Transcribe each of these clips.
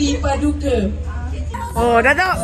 Suki Paduka. Oh, dah tak?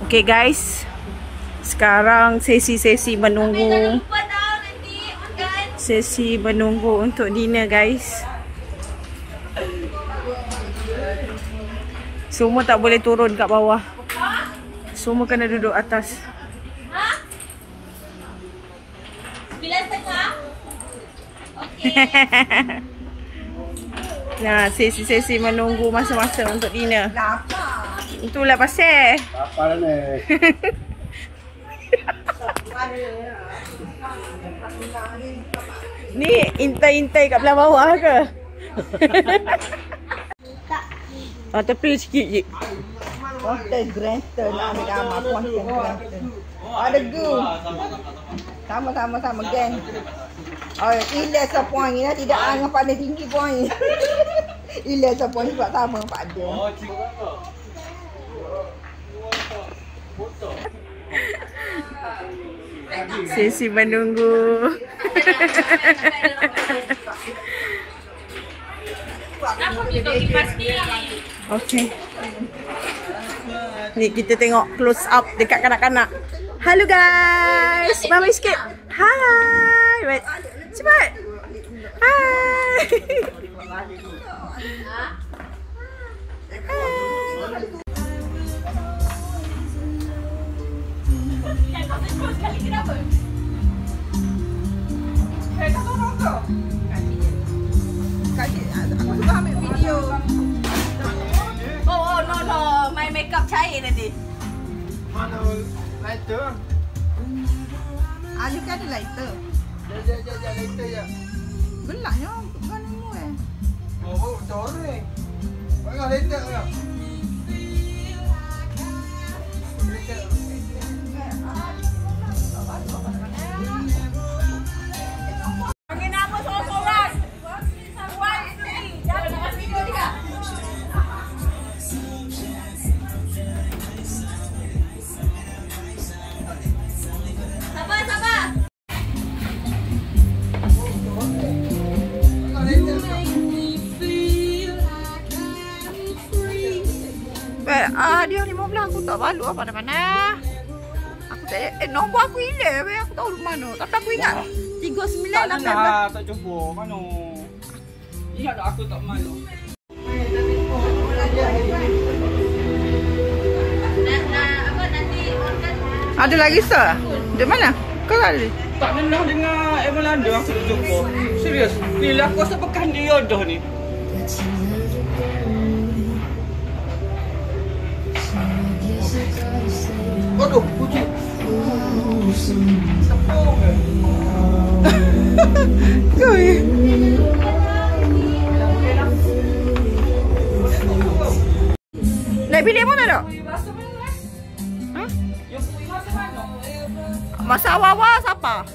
Okay guys, sekarang sesi menunggu. Sesi menunggu untuk dinner guys. Semua tak boleh turun kat bawah. Semua kena duduk atas. 9:30. Okey. Nah, sesi menunggu masa-masa untuk dinner. Lapar. Itulah pasal. Lapar ni. Ni intai-intai kat belah bawah ke? Tapi sikit je. Content creator nak ambil gambar content creator. Ada go. Sama geng. Oh, ilah sepoin ni tidak angin paling tinggi poin. Ilah sepoin sebab sama Pak dia. Oh, sesi menunggu. Okay. Ni kita tengok close up dekat kanak-kanak. Hello guys. Mama sikit. Hai. Wait. Cepat. Hai. Aku suka ambil video. Oh, no. My makeup cair tadi. Mana lighter? Ni kan ada lighter. Jap lighter je. Gelaknya bukan ni Oh, coreng. Bagi lighter ke? Bagi nama seorang-seorang. Jangan nak video juga. Sabar. Dia 15 aku tak malu apa mana. Aku tak nombor aku hilang, aku tahu mana. Tapi aku ingat 39 tak jumpa mana. Ingat tak aku tak malu. Ada lagi sir? Di mana? Kau ada? Tak pernah dengar Melanda aku tak jumpa. Serius. Ni lah aku rasa bekan dia dah ni. Aduh, kucing. Tepung ke? Koi. Nak pilih mana tak? Ha? Masa awal-awal siapa?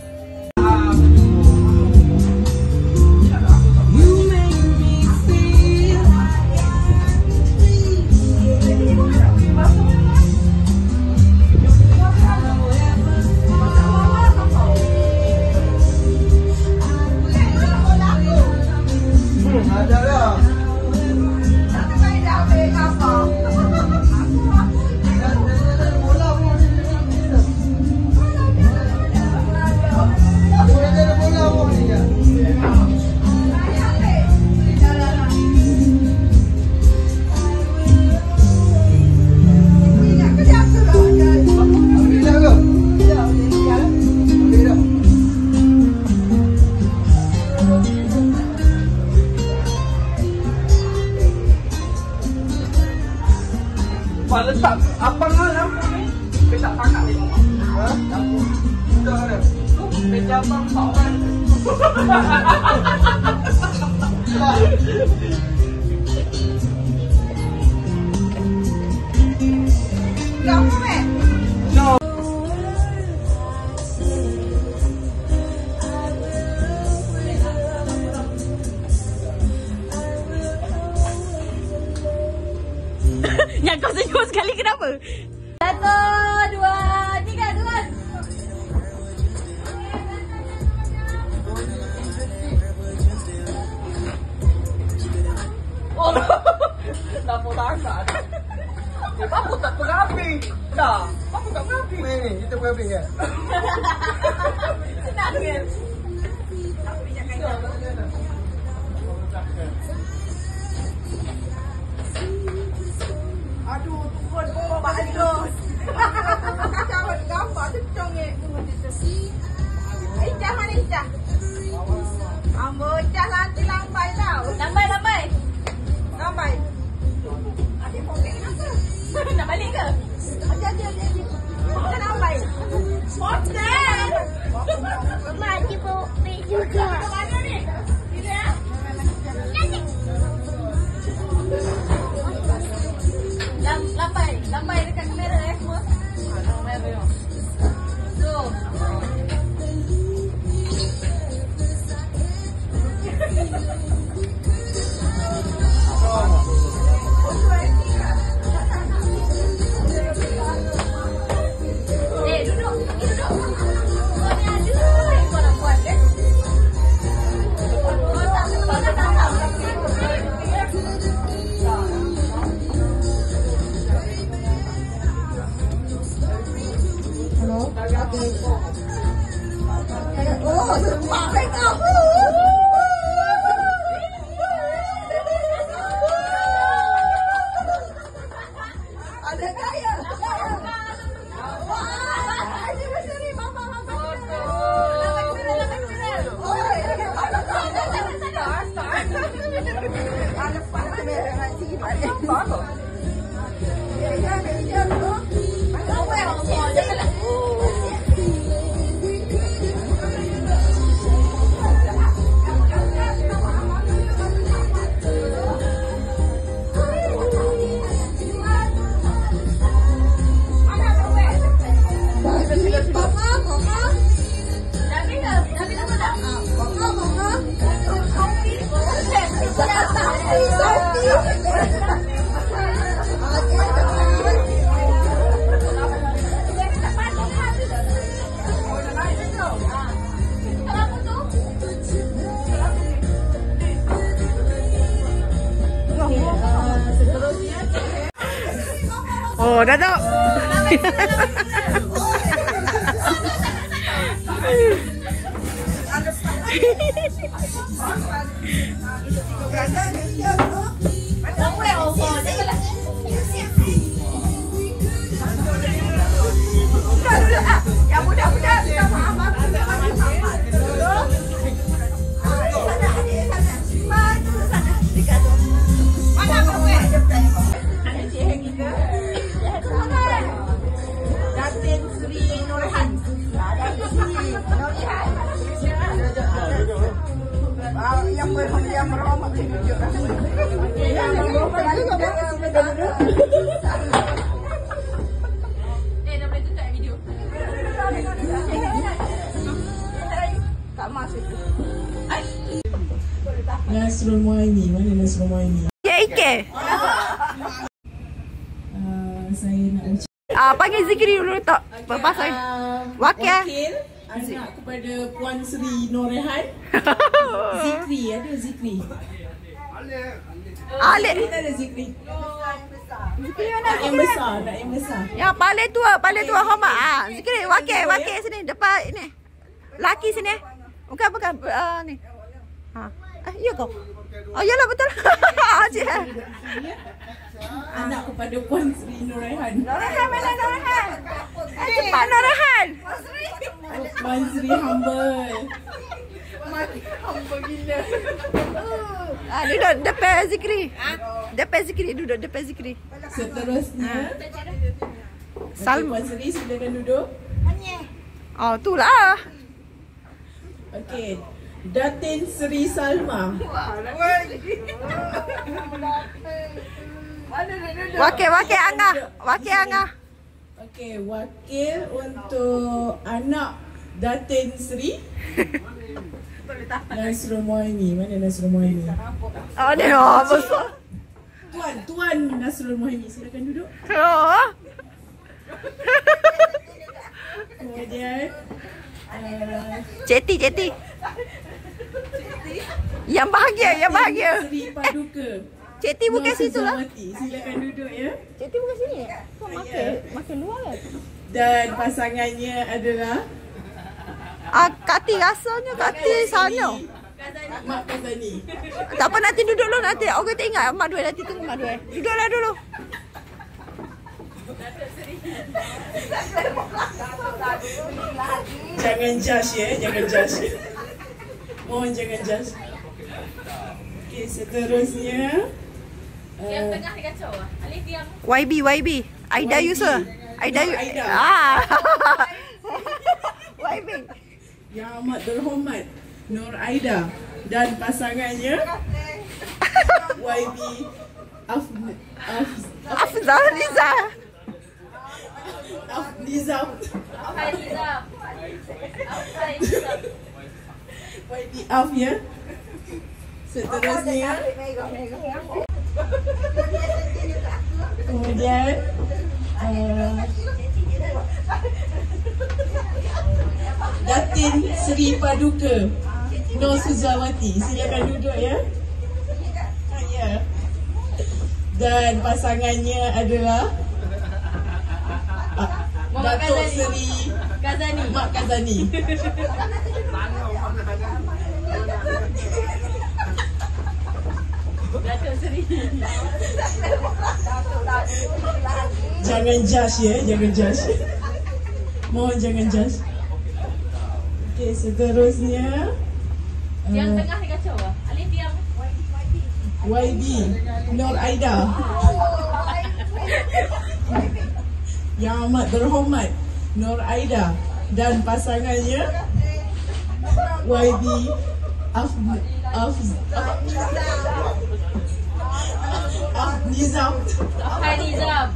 abang kawan. Kamu meh? No. Yang kau senyum sekali kenapa? 1, 2, 3, turun. Apa takkan? Apa tak pengapi? Dah. Apa tak pengapi? Ni, kita pengapi ya. Senang ke? Aduh, turun bawa balik. Jangan gambar tu congek. Ijah mana Ijah? Ambo Ijah nanti lambai tau. Lambai, lambai. Lambai. Adik poket kenapa? Nak balik ke? Adik. Poket lambai. Hotel. Mak, dia bawa beg juga. Mana ni? Sini ya. Lambai dekat kamera semua. Kamera. So. Duduk. Oh, ni ada. Kau nak buat kan? Oh, tak. Oh, Datuk. Yang muda-muda kita maaf. Mana kowe? Datin Sri Nurhan. Yang merahmat tunjuk. Dah boleh tutup video. Tak masuk. Nasrul Muaini, mana Nasrul Muaini? Ya, Ike. Saya nak ucap Panggil Zikri dulu tak? Pasal. Wakil. wakil anak kepada Puan Sri Norehan. Zikri, ada Zikri. Alik. Kita ada Zikri. Zikri mana? Nak yang besar, nak yang besar. Yang paling tua hormat. Zikri, wakil sini depan ini. Laki sini. Bukan ni. Ya kau. Oh, yalah betul. Cik. Anak kepada Puan Sri Norehan. Norehan mana Norehan? Cepat Norehan. Puan Sri humble. Duduk depan Zikri. Depan Zikri, duduk depan Zikri. Seterusnya Salma. Puan Sri silakan duduk. Oh, tu lah. Okey. Datin Sri Salma. Wakil Angah. Wakil Angah. Okey, wakil untuk anak Datin Sri. Nasrul Mohaimi. Mana Nasrul Mohaimi? Oh, dia besar. Tuan Nasrul Mohaimi, silakan duduk. Oh. Kemudian Ceti. Yang bahagia. Sri Paduka. Ceti bukan situ lah. Suzawati. Silakan duduk ya. Ceti bukan sini. Kau makan luar kan? Dan pasangannya adalah Kati rasanya Kati sana. Mak Kazani. Tak apa, nanti duduk dulu nanti. Orang tak ingat Mak Dua nanti tunggu Mak Dua. Duduklah dulu. Jangan judge ya, jangan judge. Mohon jangan judge. Okey, seterusnya Yang tengah dia kacau lah. Alif yang YB. Aida Yusof. Aida. YB. Yang amat terhormat Nur Aida dan pasangannya YB Afzal Liza. Nizam. Afai Nizam. YB Af ya. Seterusnya kemudian Datin Sri Paduka Nur Suzawati. Silakan duduk ya. Ya. Dan pasangannya adalah Datuk Seri Kazani. Mak Kazani. Datuk Seri. Jangan judge ya, jangan judge. Mohon jangan judge. Okey, seterusnya Yang tengah dia kacau lah. Alif yang YB Nur Aida. Yang amat terhormat Nur Aida dan pasangannya YB Nizam. Afai Nizam.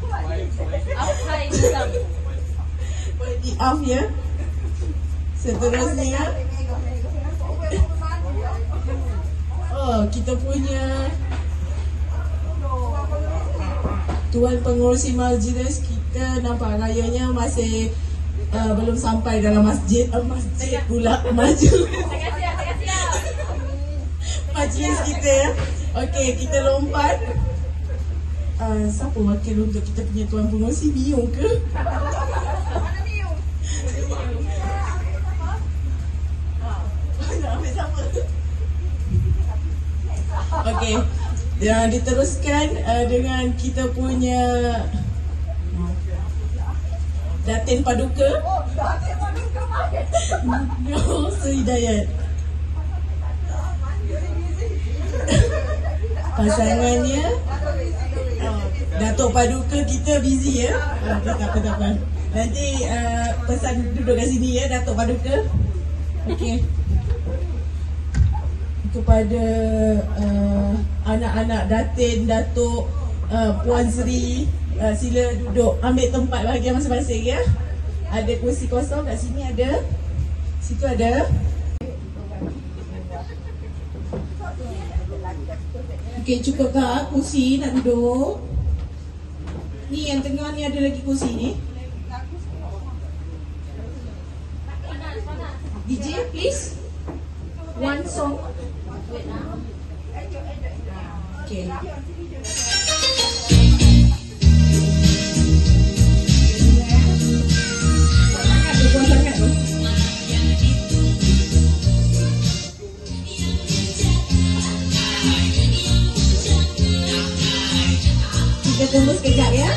Afai Nizam. YB Af ya. Seterusnya kita punya Tuan Pengurusi Majlis. Kita nampak rayanya masih belum sampai dalam masjid pula majlis kita ya. Okey, kita lompat. Siapa wakil untuk kita punya Tuan Pengurusi? Mio ke? Okey, dan diteruskan dengan kita punya Datin Paduka Nur Hidayat. Pasangannya Datuk Paduka kita busy ya. Tak apa. Nanti pesan duduk kat sini ya Datuk Paduka. Okey. Kepada anak-anak Datin, Datuk, Puan Sri, sila duduk ambil tempat bahagian masing-masing ya. Ada kursi kosong kat sini ada. Situ ada. Okey, cukup tak kursi nak duduk? Ni yang tengah ni ada lagi kursi ni. DJ please. One song. Okay. Sangat tu. Kita tunggu sekejap ya.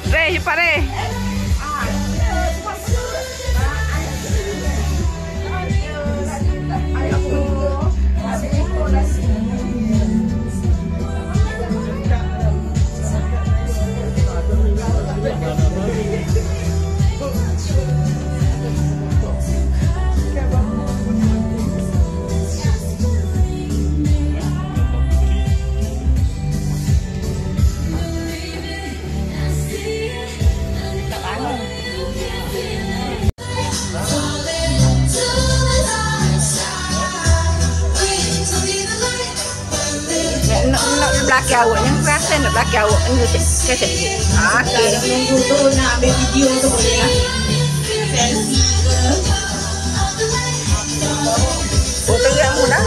Reh, cepat Reh. Nak belakang awak yang rasa nak belakang awak ni sikit. Okey. Nunggu tu nak ambil video tu boleh lah. Selfie ke. Foto kamu dah.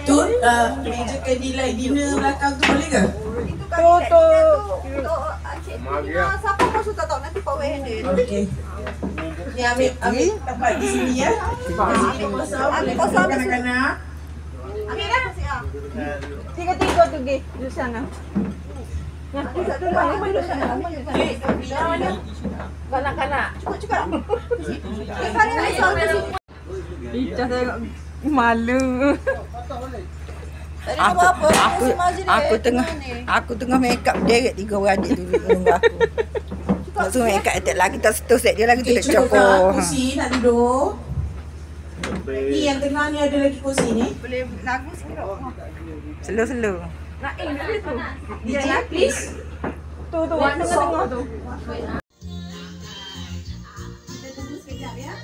Tu meja candlelight dinner belakang tu boleh ke? Foto. Siapa masuk tak tahu nanti power handle. Okey. Ni ambil tempat di sini ya. Sini kosong. Ambil kosong kanak-kanak. Ambil dah. Tiga-tiga tu pergi di sana. Nah, duduk sana. Kanak-kanak. Cukup. Icah tengok malu. Aku tengah make up dia 3 beradik tu tunggu aku. Nak suruh make up atas lagi tak setus dia lagi tu nak cokor. Kursi nak duduk. Ni yang tengah ni ada lagi kursi ni. Boleh lagu sikit. Slow. Nak dulu tu. DJ please. Tu tengah tu. Kita tunggu sekejap ya.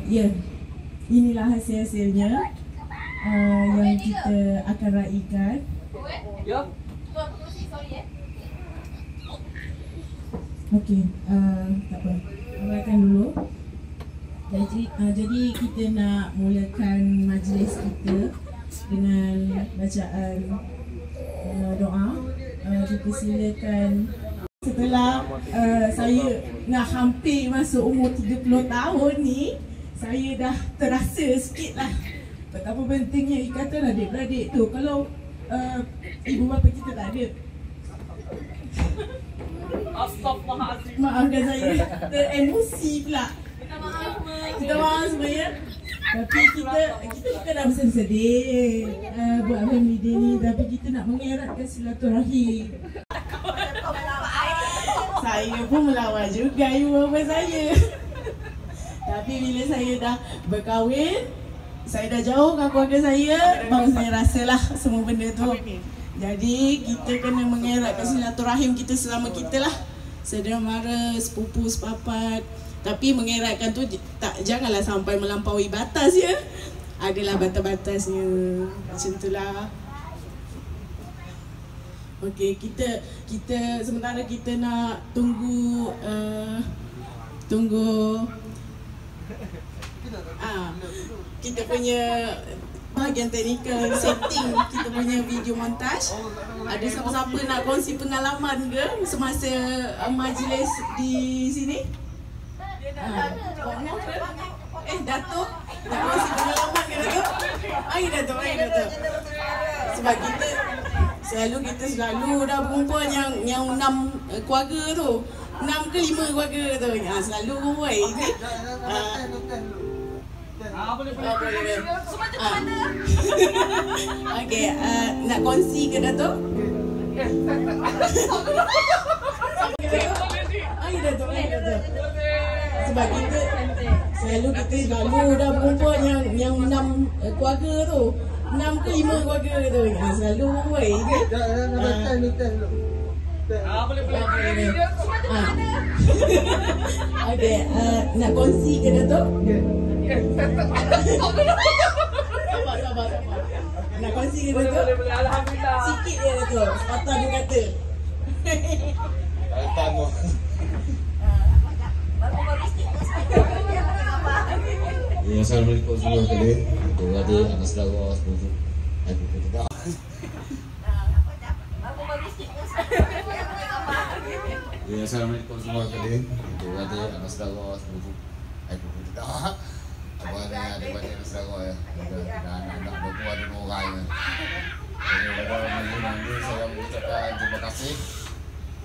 Ya, inilah hasil-hasilnya yang kita akan raikan. Okey, tak apa. Raikan dulu. Jadi kita nak mulakan majlis kita dengan bacaan doa. Dipersilakan. Setelah saya nak hampir masuk umur 30 tahun ni, saya dah terasa sikit lah betapa pentingnya ikatan adik-beradik tu. Kalau ibu bapa kita tak ada, Astaghfirullahaladzim. maafkan saya, teremosi pula. Kita maaf semua ya. Tapi kita dah bersedih buat family day ni. Tapi kita nak mengeratkan silaturahim. Saya pun melawan juga ibu bapa saya. Tapi bila saya dah berkahwin, saya dah jauh dengan keluarga saya, baru saya rasalah semua benda tu. Jadi kita kena mengeratkan silaturahim kita selama kita lah. Saudara mara, sepupu, sepapat. Tapi mengeratkan tu janganlah sampai melampaui batas ya. Adalah batas-batasnya. Macam itulah. Okey, kita sementara kita nak tunggu kita punya bahagian teknikal setting kita punya video montage. Ada siapa-siapa nak kongsi pengalaman ke semasa majlis di sini? Datuk nak kongsi pengalaman ke Datuk? Mari Datuk. Sebab kita selalu dah berkumpul yang 6 keluarga tu. 6 ke 5 keluarga tu. Selalu berkumpul ini. boleh. Okey, nak kongsi ke Dato'? Ayo Dato'. Sebab kita selalu dah berkumpul yang 6 keluarga tu. 6 ke 5 keluarga tu. Selalu berkumpul ke? Boleh. Okey, nak kongsi ke Dato'? Sabar. Nak kongsi ke Dato'? Boleh. Alhamdulillah. Sikit je Dato'. Sepatah dia kata. Tamu. Ya, assalamualaikum semua kali. Adik, anak saudara semua. Aku tidak. Ya, assalamualaikum semua kali. Adik, anak saudara semua. Aku tidak. Apa ada anak saudara ya. Dan anak berdua ada orang. Jadi pada malam ini saya mengucapkan terima kasih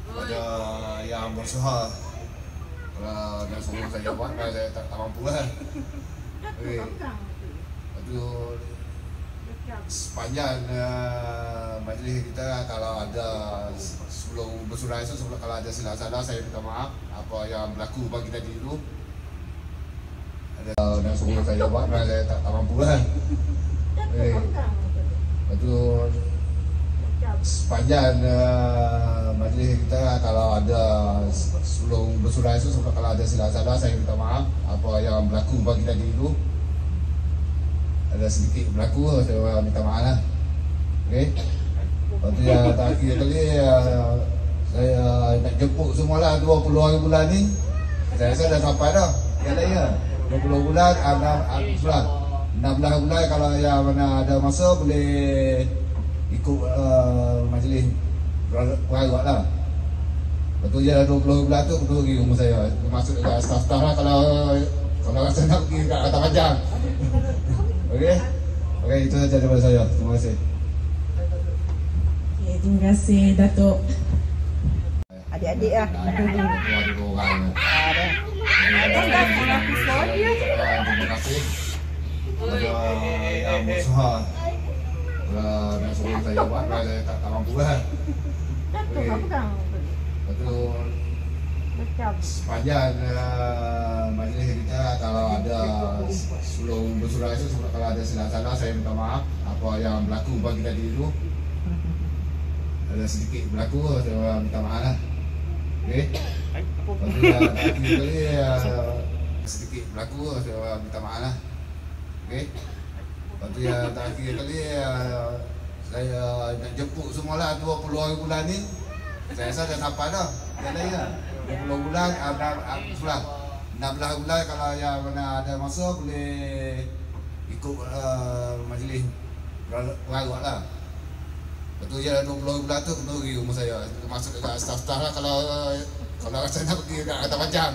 kepada yang berusaha. Kalau dah suruh saya buat, saya tak mampu lah. Aduh, sepanjang majlis kita kalau ada sebelum bersurai itu, kalau ada silap salah saya minta maaf apa yang berlaku bagi tadi itu. Ada dah suruh saya buat, saya tak mampu lah. Aduh, sepanjang majlis kita kalau ada sebelum bersurai itu, kalau ada silap salah saya minta maaf apa yang berlaku bagi tadi itu. Ada sedikit berlaku, saya minta maaf lah. Okey. Lepas tu yang terakhir kali saya nak jemput semualah 20 hari bulan ni. Saya rasa dah sampai dah. Ya dah ya. 20 bulan, 16 bulan kalau yang mana ada masa boleh ikut majlis peragat lah. Lepas tu je 20 bulan tu perlu pergi rumah saya. Masuk dekat staff-staff lah kalau rasa nak pergi kat Kata Panjang. Okey? Okey, itu saja daripada saya. Terima kasih. Okay, terima kasih Dato'. Adik-adik lah. Ada orang. Terima kasih kepada yang berusaha. Kalau nak suruh saya buat, saya tak mampu lah. Lepas tu sepanjang majlis kita kalau ada sebelum bersurai itu, kalau ada silap salah saya minta maaf apa yang berlaku bagi tadi itu. Ada sedikit berlaku, saya minta maaf lah. Okey. Lepas tu yang terakhir kali sedikit berlaku, saya minta maaf lah. Okey. Lepas tu yang terakhir kali saya nak jemput semualah 20 hari bulan ni. Saya rasa dah sampai dah. Ya dah ya. 20 bulan, 16 bulan kalau yang mana ada masa boleh ikut majlis peragat lah. Lepas tu je 20 bulan tu perlu pergi rumah saya. Masuk dekat staff-staff lah kalau rasa nak pergi kat Kata Panjang.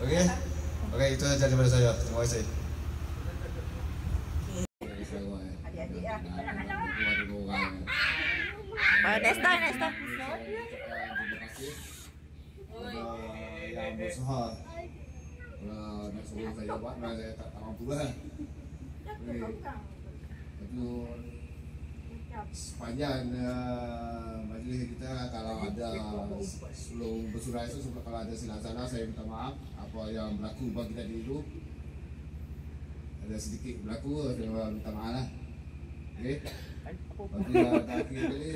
Okey? Okey, itu saja daripada saya. Terima kasih. Adik-adik lah. Ada orang. Next time. Terima kasih kepada yang berusaha. Kalau nak suruh saya buat, saya tak mampu lah. Itu sepanjang majlis kita kalau ada sebelum bersurai itu, kalau ada silap salah saya minta maaf apa yang berlaku bagi tadi itu. Ada sedikit berlaku, saya minta maaf lah. Okey. Lepas tu yang terakhir kali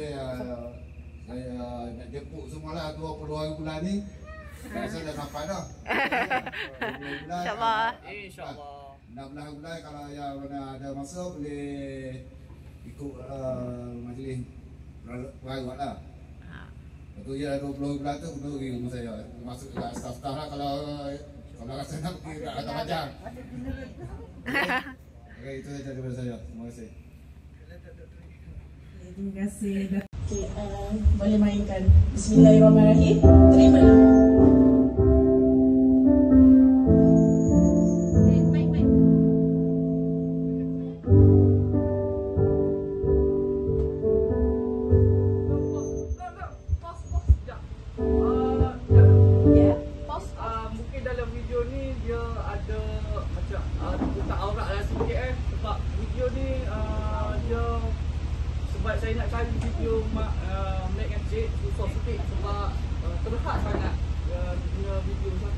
saya nak jemput semualah 20 hari bulan ni. Saya rasa dah sampai dah. 20 bulan. InsyaAllah. InsyaAllah. 16 bulan kalau yang mana ada masa boleh ikut majlis peragat lah. Lepas tu je 20 bulan tu perlu pergi rumah saya. Masuk dekat staff-staff lah kalau rasa nak pergi kat Kata Panjang. Okey, itu saja daripada saya. Terima kasih. Terima kasih. Okay, boleh mainkan. Bismillahirrahmanirrahim. Terimalah. Mungkin dalam video ni dia ada macam macam buka aurat lah sikit sebab video ni dia sebab saya nak cari video Mac and Jade susah sikit sebab terhad sangat punya video tu.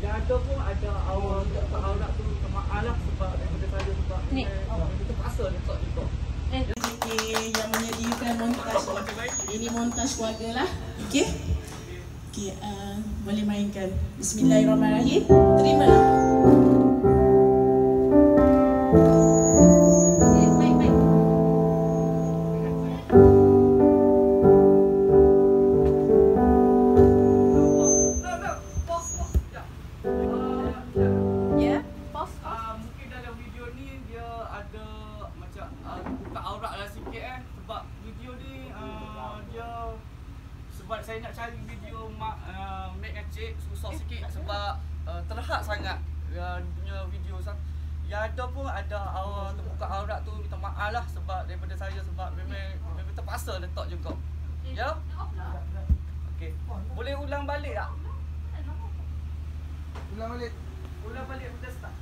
Yang ada pun ada awal buka aurat tu minta maaf lah sebab daripada saya sebab kita terpaksa letak juga. Yang menyediakan montaj. Ini montaj keluarga lah. Okey. Okey, boleh mainkan. Bismillahirrahmanirrahim. Terimalah. Saya nak cari video Mac and Jade susah sikit sebab terhad sangat punya video tu. Yang ada pun ada terbuka aurat tu minta maaf lah sebab daripada saya sebab memang terpaksa letak juga. Ya? Okey. Boleh ulang balik tak? Ulang balik. Ulang balik kita start.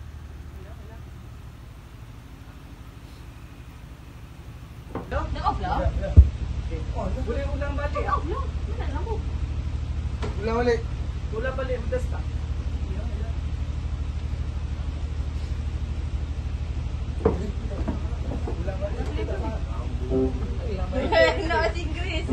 Dah off lah. Boleh ulang balik tak? Ulang balik. Ulang balik kita start. Ulang balik kita start. Nak bahasa Inggeris.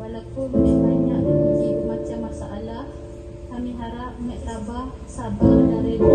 Walaupun banyak diuji bermacam masalah, kami harap Mek Tabah sabar dan reda.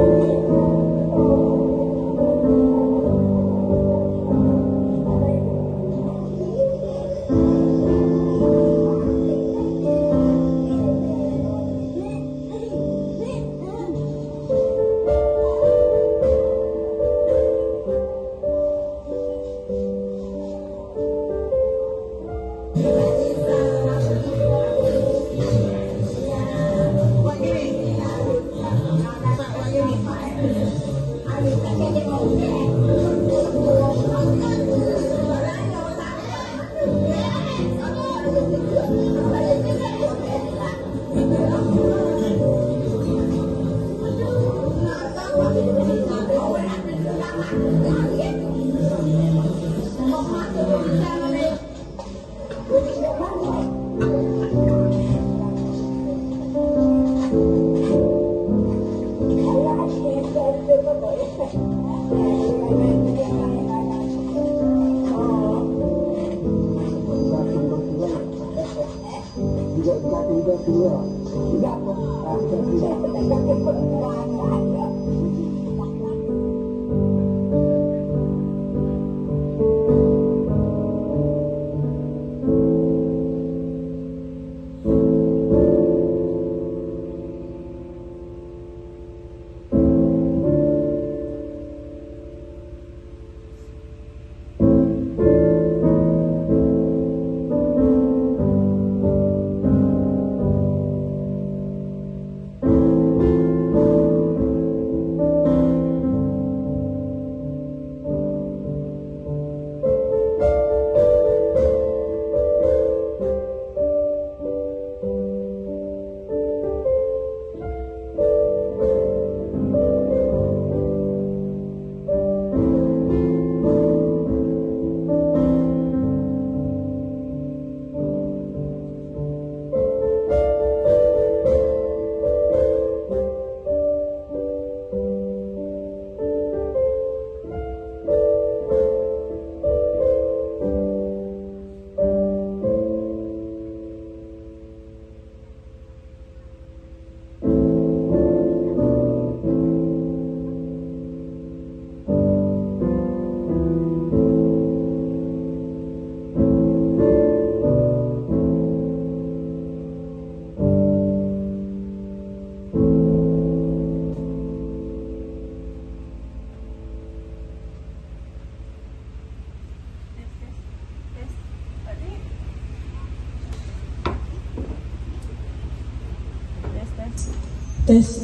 Tes.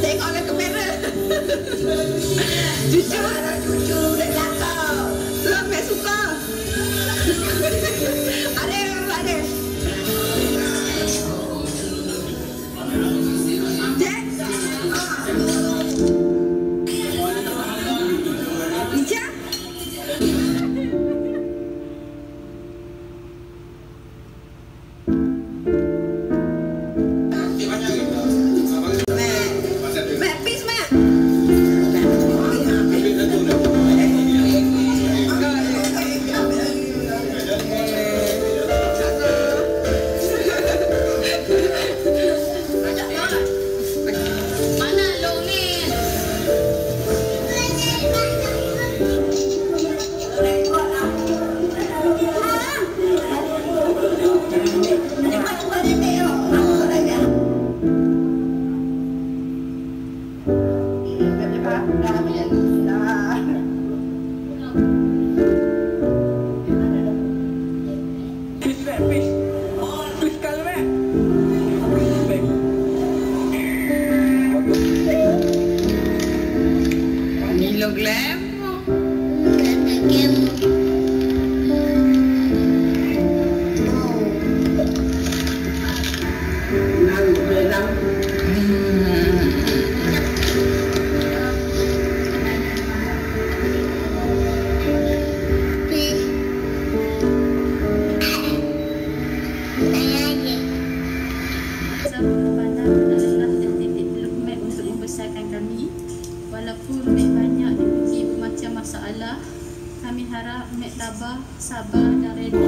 Tengoklah kamera. Cucu dah cakap. Sampai suka. Ada. Cek. Ija. Walaupun Mek banyak diuji bermacam masalah, kami harap Mek tabah, sabar dan reda.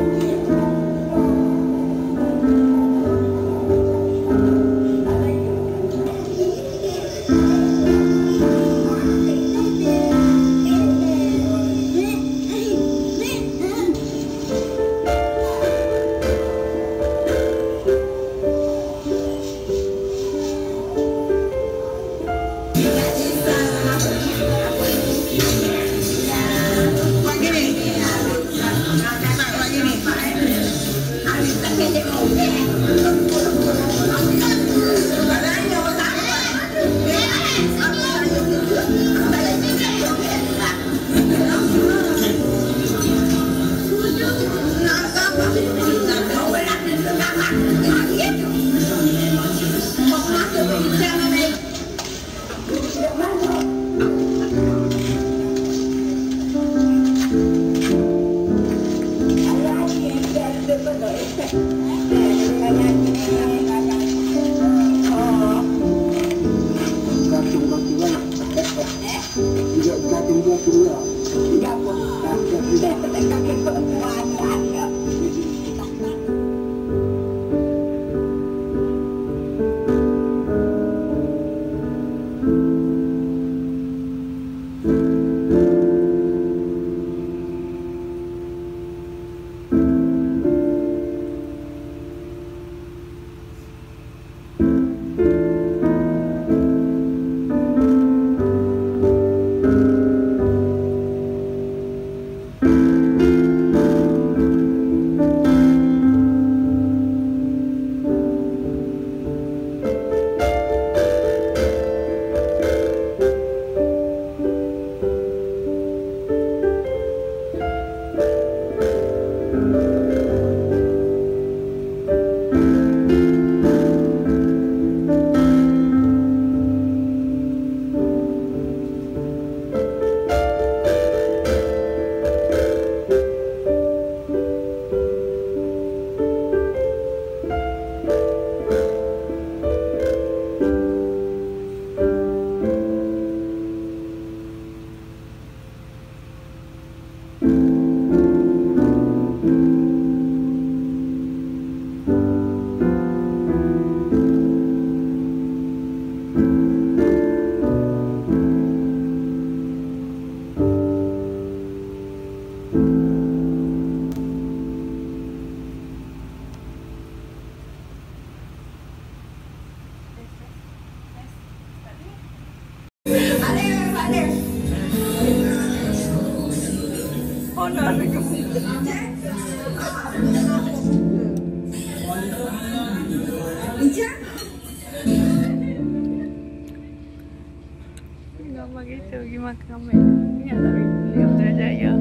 gambar kita pergi makan Mek. Ingat tak video Putrajaya?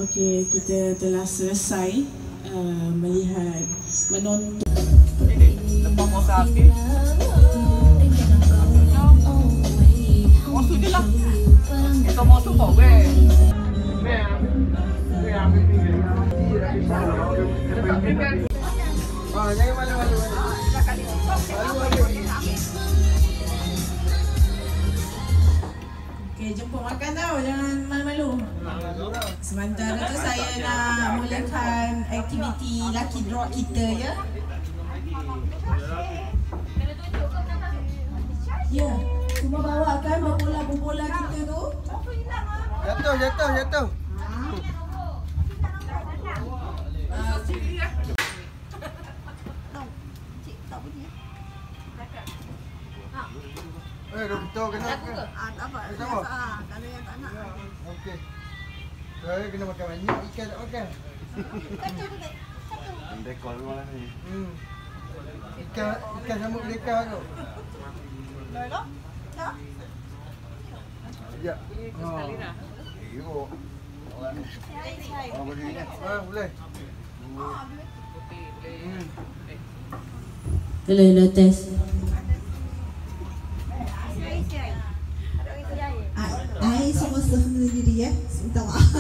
Okey, kita telah selesai menonton. Lepas masa habis. Masuk je lah. Kita masuk kau weh. Jangan malu-malu. Okey, jemput makan tau. Jangan malu-malu. Sementara tu saya nak mulakan aktiviti lucky draw kita ya. Ya, cuma bawakan bola kita tu. Jatuh. Betul kena. Tak apa. Kalau yang tak nak. Okey. Saya kena makan banyak, ikan tak makan. Dekor malah ni. Ikan sama mereka tu. Dah. Ya. Sekali dah. Yo. Boleh ni. Boleh. Boleh tes. Ai semua sendiri ya. Minta maaf.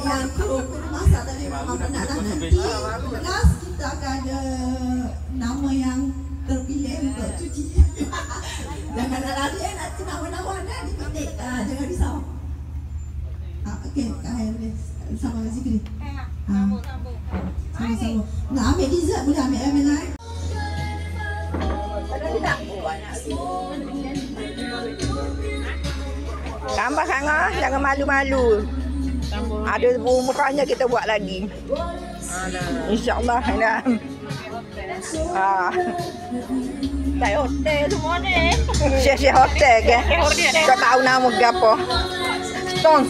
Yang kru masak tadi memang benar dah. Nanti kelas kita akan ada nama yang terpilih untuk cuci. Jangan nak lari nanti nama-nama dipetik. Jangan risau. Okey, Kak boleh sama Zikri. Sambung. Nak ambil dessert boleh ambil lain. Tambah sangat, jangan malu-malu. Ada mukanya kita buat lagi. InsyaAllah. Dari hotel semua ni. Syekh hotel ke? Kau tahu nama ke apa? Stone.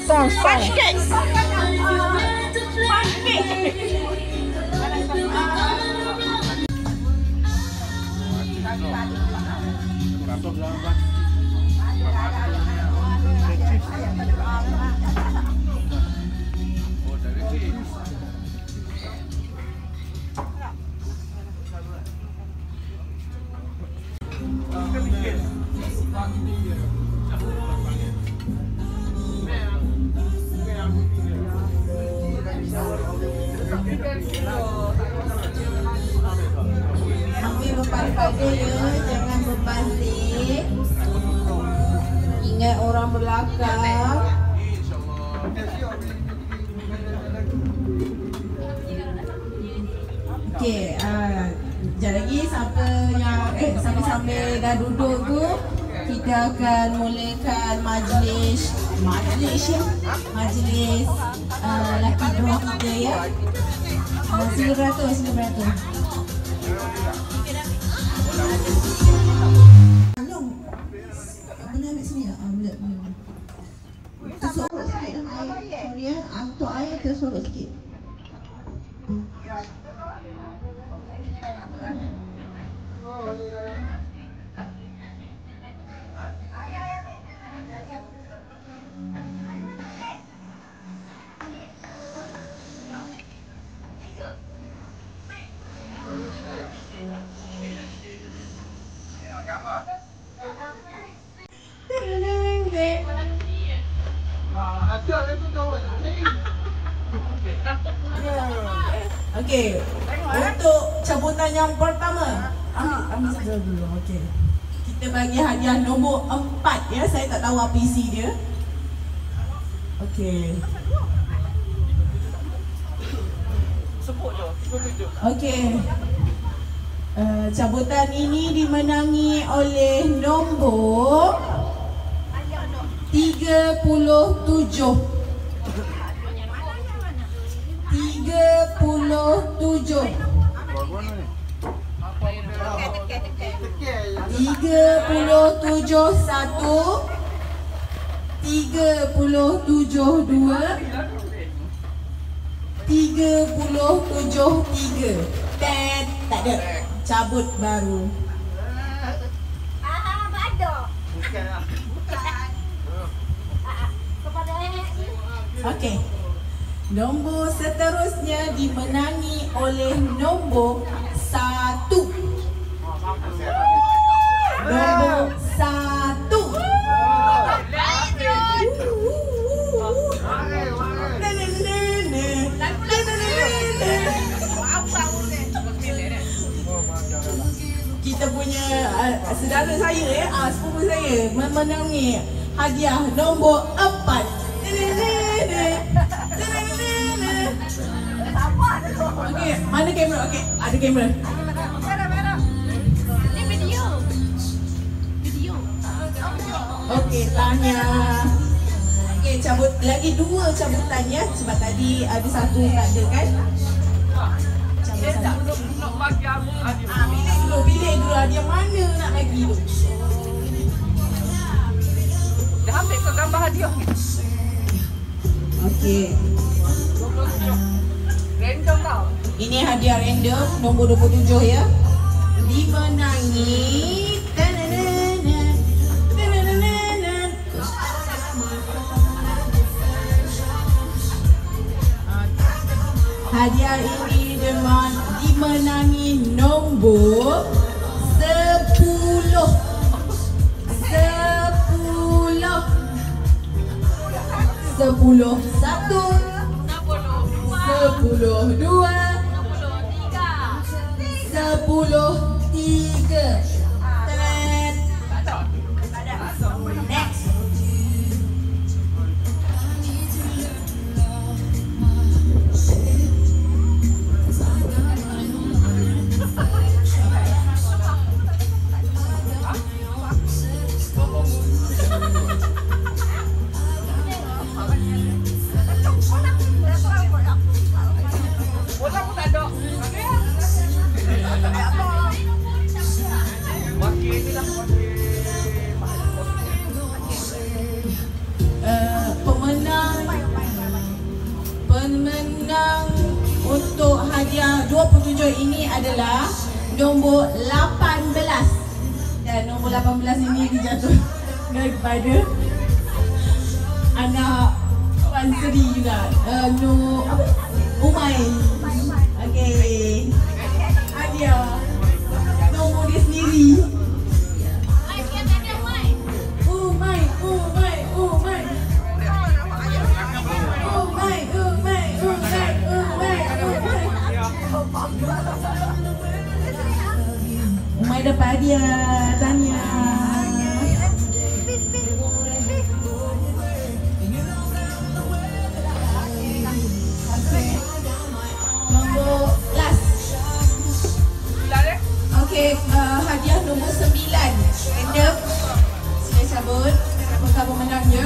Ambil berpada ya, jangan berbalik. Ingat orang belakang. Okey, sekejap lagi siapa yang sambil dah duduk tu, kita akan mulakan majlis lucky draw kita ya. RM100. Long. Boleh ambil sini tak? Boleh. Tersorot sikit dalam air. Sorry ya, untuk air tersorot sikit. Okey, untuk cabutan yang pertama, ambil saja dulu. Okey, kita bagi hadiah nombor 4 ya. Saya tak tahu apa isi dia. Okey. Okey. Cabutan ini dimenangi oleh nombor 37. 37 1, 37 2, 37 37. Dan tak ada. Cabut baru. Ada. Bukan lah. Kepada Okey. Nombor seterusnya dimenangi oleh nombor 1. Nombor 1. Kita punya saudara saya sepupu saya memenangi hadiah nombor 4. Okey, mana kamera? Okey, ada kamera. Ini video. Video. Okey, tanya. Okey, cabut lagi 2 cabutan ya. Sebab tadi ada 1 tak ada kan? Cabut 1. Nak bagi aku Pilih dulu hadiah mana nak bagi tu. Dah ambil ke gambar hadiah ni? Okey. Random tau. Ini hadiah random nombor 27 ya. Dimenangi hadiah ini dimenangi nombor 10. 10 1 10 2 10 3. Next. Bola pun tak ada. Wakil ni lah. Pemenang untuk hadiah 27 ini adalah nombor 18. Dan nombor 18 ini dijatuh daripada anak Puan Seri juga. Umay. Okey. Hadiah nombor dia sendiri. Umay dapat hadiah. Tanya. Nombor last. Okey, hadiah nombor 9. Random. Sila cabut. Apakah pemenangnya?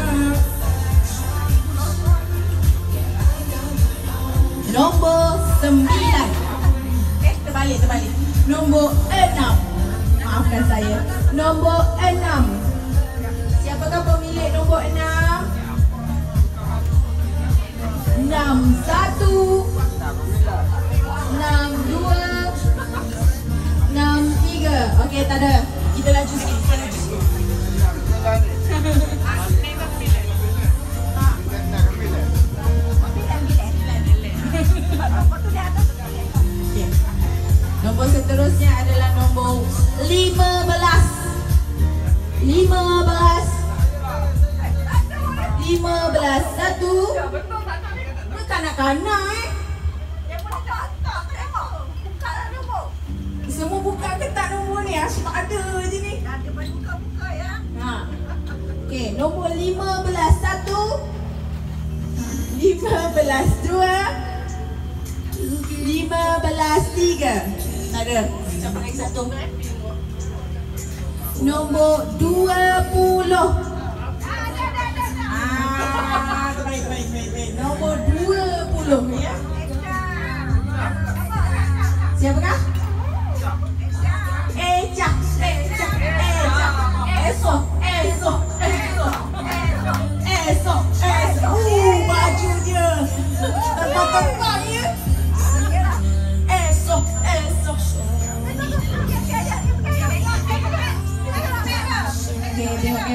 Nombor 9. Terbalik. Nombor 6. Maafkan saya. Nombor 6. Siapakah pemilik nombor 6? 61 62 63. Okey, tak ada. Kita laju sikit. Nombor seterusnya adalah nombor 15. 15 1. Kanak-kanak semua buka ke tak nombor ni? Asyik tak ada je ni. Ada buka-buka ya. Okey, nombor 15 1. 15 2. 15 3. Tak ada. Cabut lagi satu. Nombor 20. Baik. Nombor 20 ya. Siapakah? Eja. Esok. Baju dia. Terbang-terbang ya.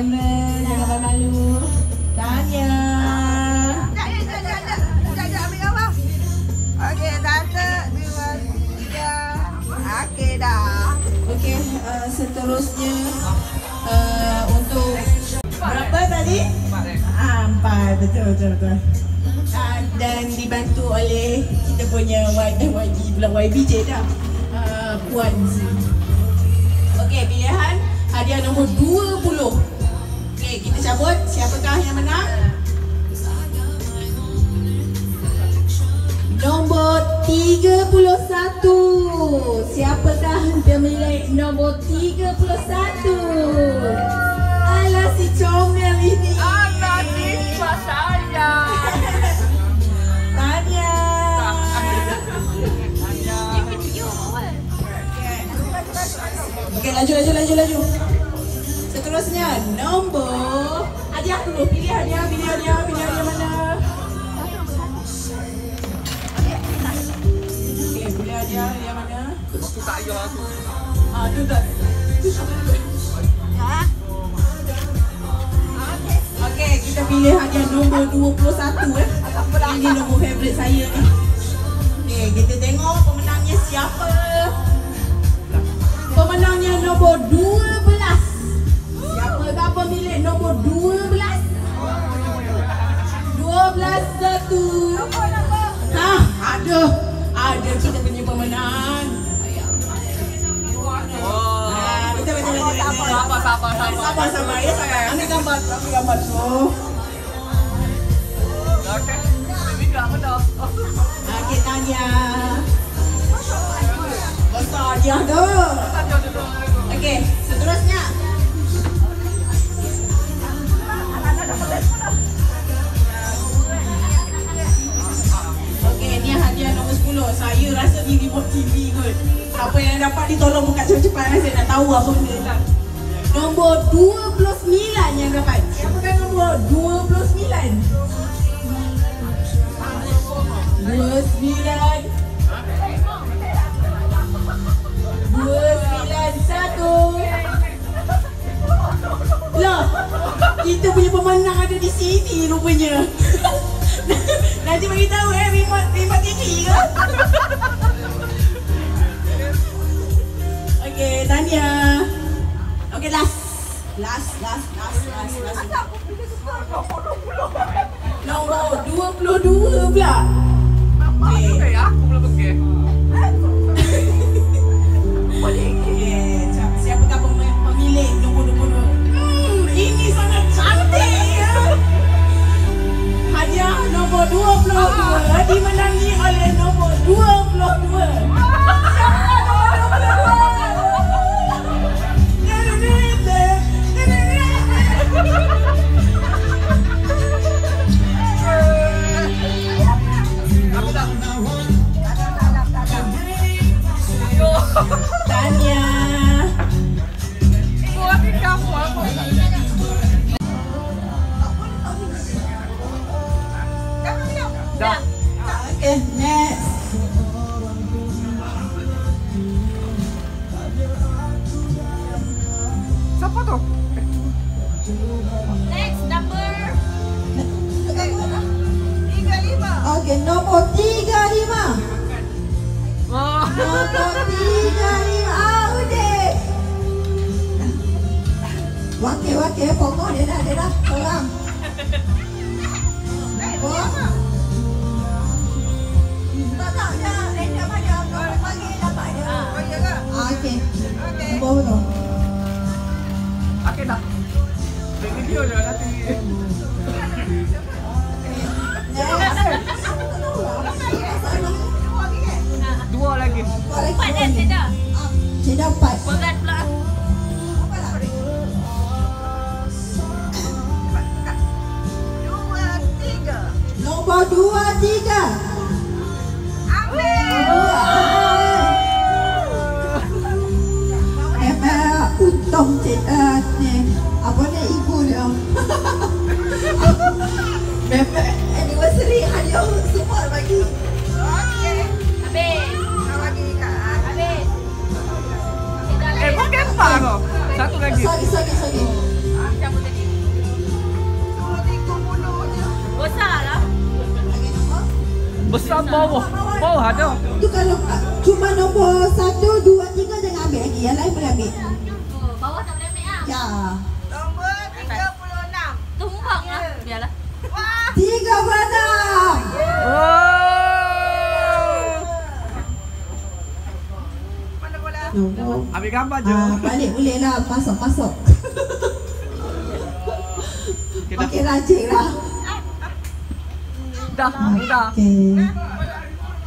kamera, jangan malu. Tanya. Sekejap ambil gambar. Okey, 1, 2, 3. Okey dah. Okey, seterusnya untuk berapa tadi? 4. Betul. Dan dibantu oleh kita punya YBJ dah. Puan Z. Okey, pilihan hadiah nombor 20. Okey, kita cabut. Siapakah yang menang? Nombor 31. Siapakah pemilik nombor 31? Alah si comel ini. Anak siswa saya. Tanya. Okey, laju. Seterusnya nombor hadiah dulu. Pilih hadiah mana? Okey, pilih hadiah mana? Aku tak payah aku. Tu tak. Okey, kita pilih hadiah nombor 21 Ini nombor favourite saya ni. Okey, kita tengok pemenangnya siapa. Pemenangnya nombor 12. Siapakah pemilik nombor 12? 12 satu. Ada kita punya pemenang. Betul. Sabar ya sayang. Ambil gambar tu. Okey. Ini enggak benar. Okey, Tanya. Besar dia tu. Okey, seterusnya. Okey, ni hadiah nombor 10. Saya rasa ni remote TV kot. Siapa yang dapat ditolong buka cepat-cepat, saya nak tahu apa benda. Nombor 29 yang dapat. Siapakah nombor 29? 29 291. Loh, kita punya pemenang ada di sini rupanya. Nanti bagi tahu remote TV ke? Okey, Tanya. Okey, last. Nombor 22 pula. Okey, aku belum pergi. Siapakah pemilik nombor 22? Ini sangat cantik ya. Hadiah nombor 22 dimenangi oleh nombor 22. Siapakah nombor 22? Tanya. Buat kamu apa? Dah. Okay, next. Siapa tu? Next number 35. Okay, nombor 35. Oh. Nombor 35. Udah. Wakil, pokok dia dah. Tolong. Okey. Nombor berapa? Okey dah. Video je nanti. Dua lagi. Empat dah, Ceda. Ceda 4. Berat pula. Nombor 23. Untung Ceda ni. Apa ni ibu dia? Memang anniversary hadiah semua bagi. Habis. Habis. Ceda lagi. Pakai apa kau? Satu lagi. Sorry. Cabut tadi. Besar bawah. Bawah ada. Tu kalau cuma nombor 1, 2, 3 jangan ambil lagi. Yang lain boleh ambil. Bawah tak boleh ambil ah. Ya. Nombor 36. Tumbang lah. Biarlah. 36. Nombor. Ambil gambar je. Balik boleh lah. Pasok. Okay, dah. Okey, rajin lah. Dah.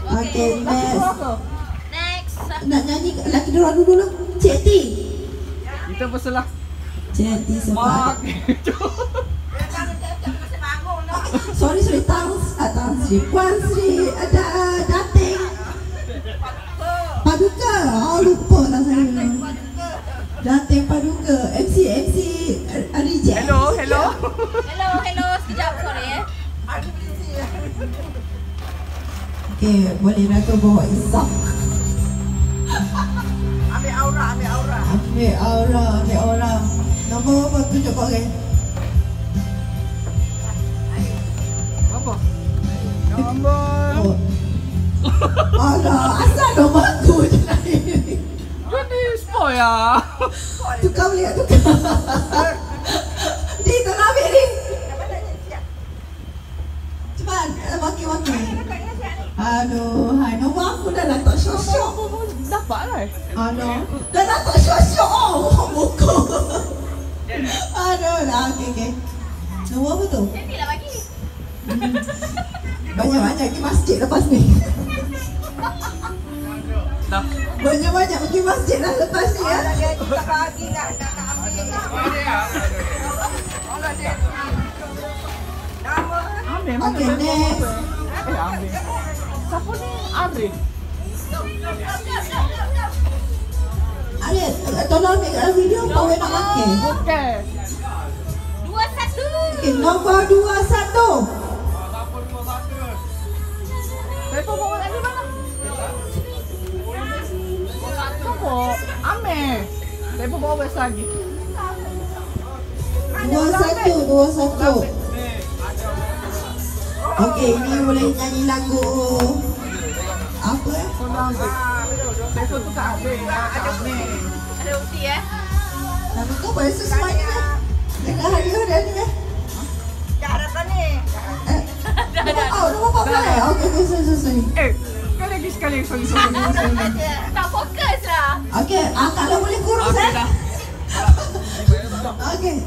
Okey, next. Next. Nak nyanyi lagi dulu lah. Cik T. Kita peselah. Cik T sebab. Sorry, Tan Sri. Puan Sri ada Dating. Paduka. Oh, lupa lah saya. Dating Paduka. MC Reject. Hello. Hello. Sekejap, sorry Okey, boleh Raka bawa Izzah. Ambil aura. Ambil aura. Nombor apa? Tunjuk kau kan? Apa? Nombor. Oh. Alah, asal nombor aku je lain. Jadi spoil ya. Tukar boleh tak tukar? Ni tengah ambil ni. Cepat, waki. Aduh, hai nombor aku dah tak syok-syok. Dapat lah. Aduh, dah tak syok-syok. Oh, buku. Aduh, dah okey. Nombor apa tu? Nanti lah bagi. Banyak-banyak pergi masjid lepas ni. Dah. Banyak-banyak pergi masjid lah lepas ni ya. Tak bagi dah. Tak ambil. Ambil. Okey, next. Ambil. Siapa ni? Arif. Arif, tolong ambil kat video kau nak pakai. Okey. 21. Okey, nombor 21. Telefon bawa lagi mana? Siapa? Amir. Telefon bawa biasa lagi. 21. Okey, ini boleh nyanyi lagu apa ya? Telefon tu tak habis. Ada bukti Nama kau bahasa semuanya. Dengan hadiah ni ya. Dah hadapan ni. Nombor 14. Okey, sorry. Sekali. Sorry. Tak fokus lah. Okey, kalau boleh kurus Okey.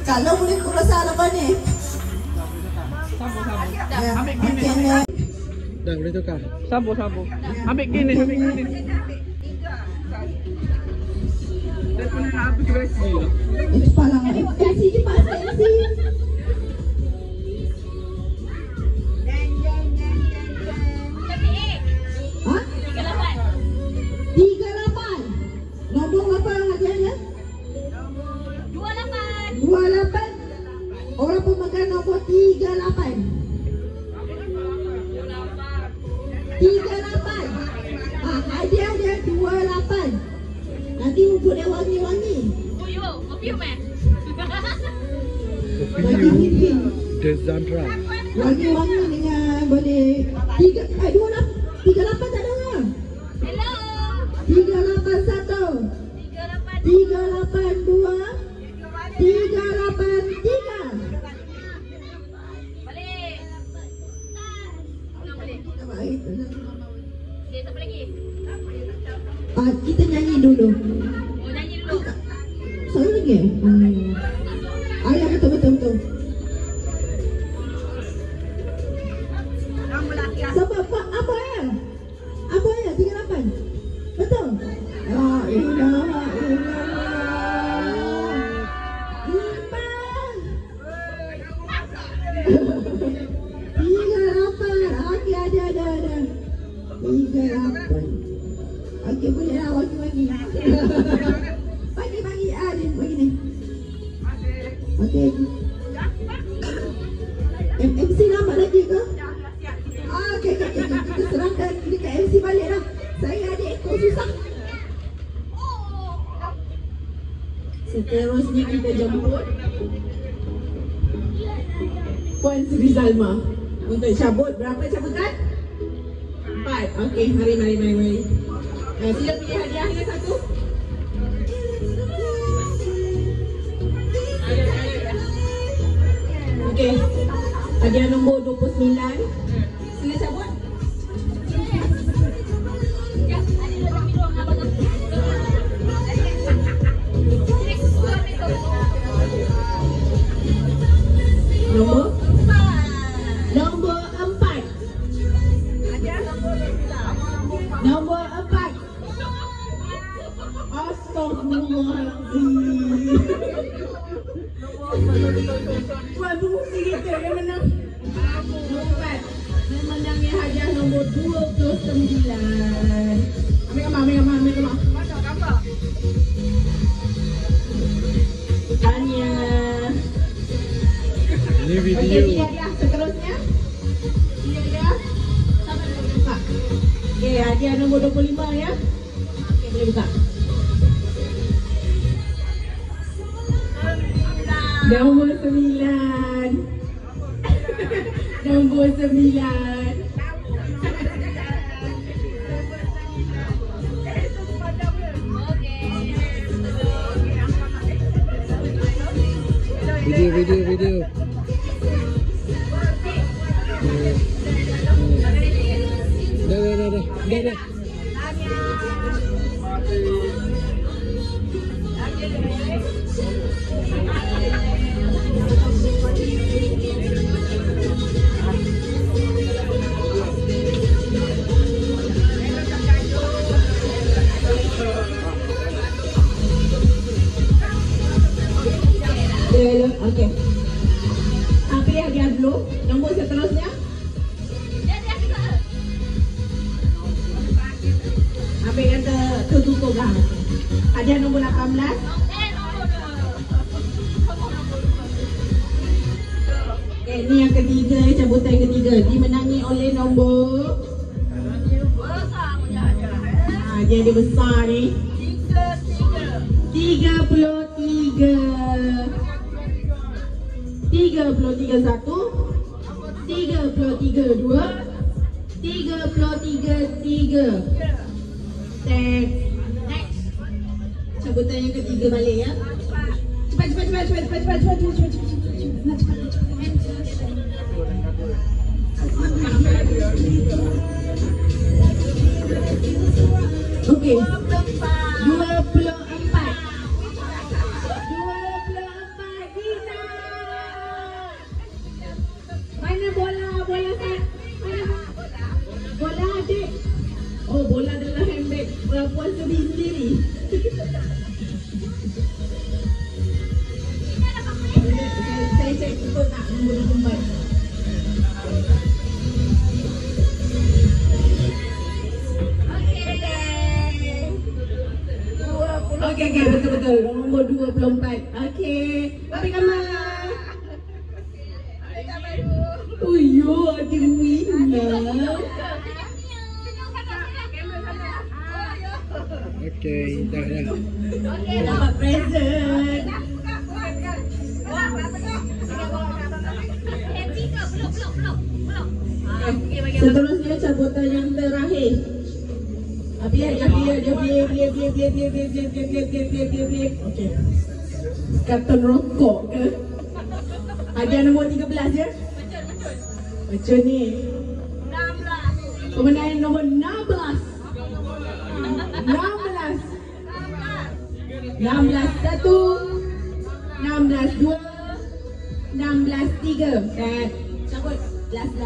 Kalau boleh kurus hadapan ni. Ya, Ambil gini. okey. Dah boleh tukar. Sambung. Ambil gini. Telefon nak habis bateri lah. Cepat lah. MC cepat. MC. Ha? 38. Nombor berapa hadiahnya? 28. Orang pemegang nombor 38. 38. Hadiah dia 28. Nanti untuk dia wangi-wangi. Perfume Desandra. Wangi-wangi dengan boleh 38 tak ada orang. Hello. 381. 382. 383. Balik. Boleh. Baik. Dia tak lagi. Kita nyanyi dulu. Nyanyi dulu. Saya lagi. Ya betul. Sebab apa ya? 38. Betul. La ilaha illallah. Iman. 38. Okey, ada. 38. Okey, boleh lah bagi. Bagi Adin, bagi ni. Okey. MC nampak lagi ke? Okey. Kita serahkan dekat MC balik lah. Saya ada ekor susah. Seterusnya kita jemput Puan Sri Salma. Untuk cabut, berapa cabutan? 4. Okey, mari. Sila pilih hadiahnya satu. Okey. Hadiah nombor 29. Sila cabut. Nombor 4. Nombor 4. Astaghfirullahaladzim. Tuan fungsi kita yang menang. Nombor 4. Memenangnya hadiah nombor 29. Ambil gambar. Tahniah. Ini video. Okey, ini hadiah seterusnya. Ini hadiah. Sama boleh buka. Okey, hadiah nombor 25 ya. Okey, boleh buka. Nombor 9. Nombor 9. Video. Dah. Okey. Apa hadiah dulu? Nombor seterusnya. Apa yang tertutup dah? Hadiah nombor 18. Ini yang ketiga, cabutan yang ketiga. Dimenangi oleh nombor. Dia besar ni. 33. 33 1. 33 2. 33 3. Next. Cabutan yang ketiga balik ya. Cepat. Okey. 24. Gina. Mana bola Sat? Bola adik. Oh, bola dalam handbag puan sendiri. Saya cek betul tak nombor 24. Okey, betul. Nombor 24. Okey. Ambil gambar. Oh, yo, ada winner. Okey, dah. Dapat present. Seterusnya cabutan yang terakhir. Dia. Okey. Karton rokok ke? Hadiah nombor 13 je. Macam ni. Pemenang nombor 16. 16 1. 16 2. 16 3. Cabut. Last.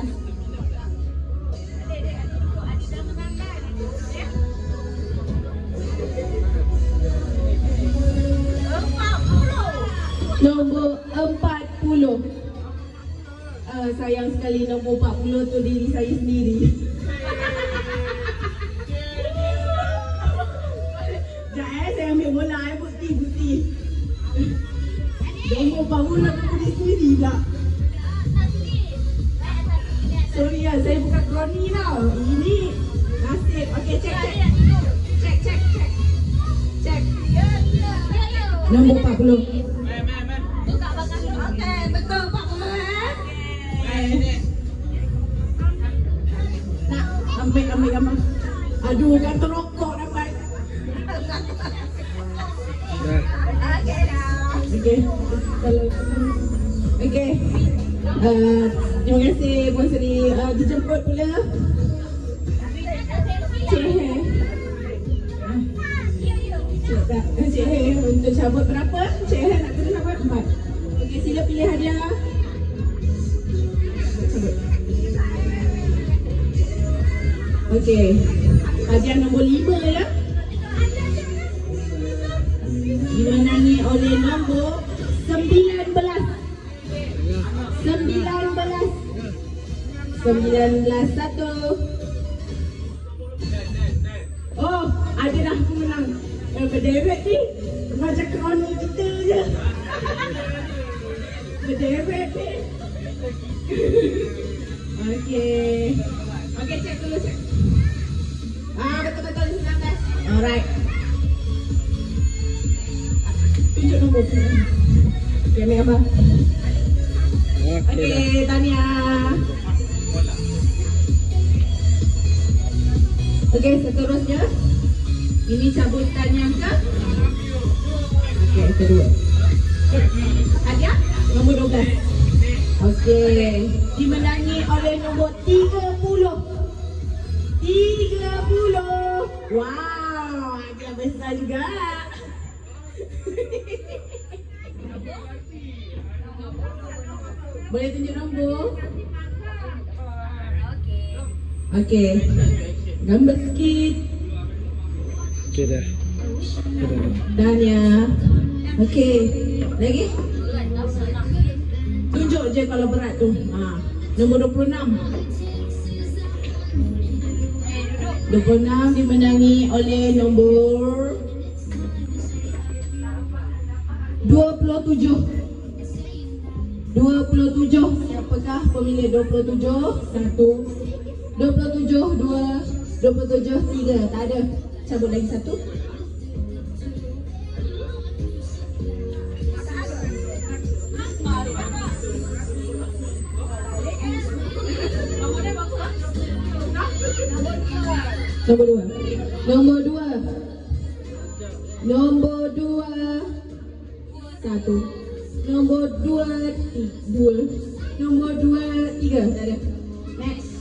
Nombor 40. Sayang sekali nombor 40 tu diri saya sendiri. Sekejap saya ambil bola bukti. Nombor 40 tu diri sendiri tak? Sorry ya, saya bukan kroni tau. Ini nasib. Okey, cek. Nombor 40. Okey, betul 40 kan terokok dapat. Okey. Okey. Terima kasih Puan Seri dijemput pula. Cik Hei untuk cabut berapa? Cik Hei nak kena cabut 4. Okey, sila pilih hadiah. Cabut. Okey. Hadiah nombor 5 ya. Dimenangi oleh nombor 19. 19 satu. Oh, ada dah aku menang. Berderet ni macam kroni kita je. Berderet ni. Okey. Okey, cek dulu cek. Betul-betul 19. Alright. Tunjuk nombor tu. Okey, ambil apa? Okey, tahniah. Okey, seterusnya ini cabutan yang ke? Okey, kedua. Hadiah nombor 12. Okey, dimenangi oleh nombor 30. 30. Wow, hadiah besar juga. Boleh tunjuk nombor? Okey. Gambar sikit. Okey dah. Dania. Okey. Lagi? Tunjuk je kalau berat tu. Nombor 26. 26 dimenangi oleh nombor 27. 27. Siapakah pemilih 27? 1 27, 2 27, 3. Tak ada. Cabut lagi 1. Nombor 2. Nombor 2. Nombor 2. 1. Nombor 2. 2. Nombor 2. 3. Tak ada. Next.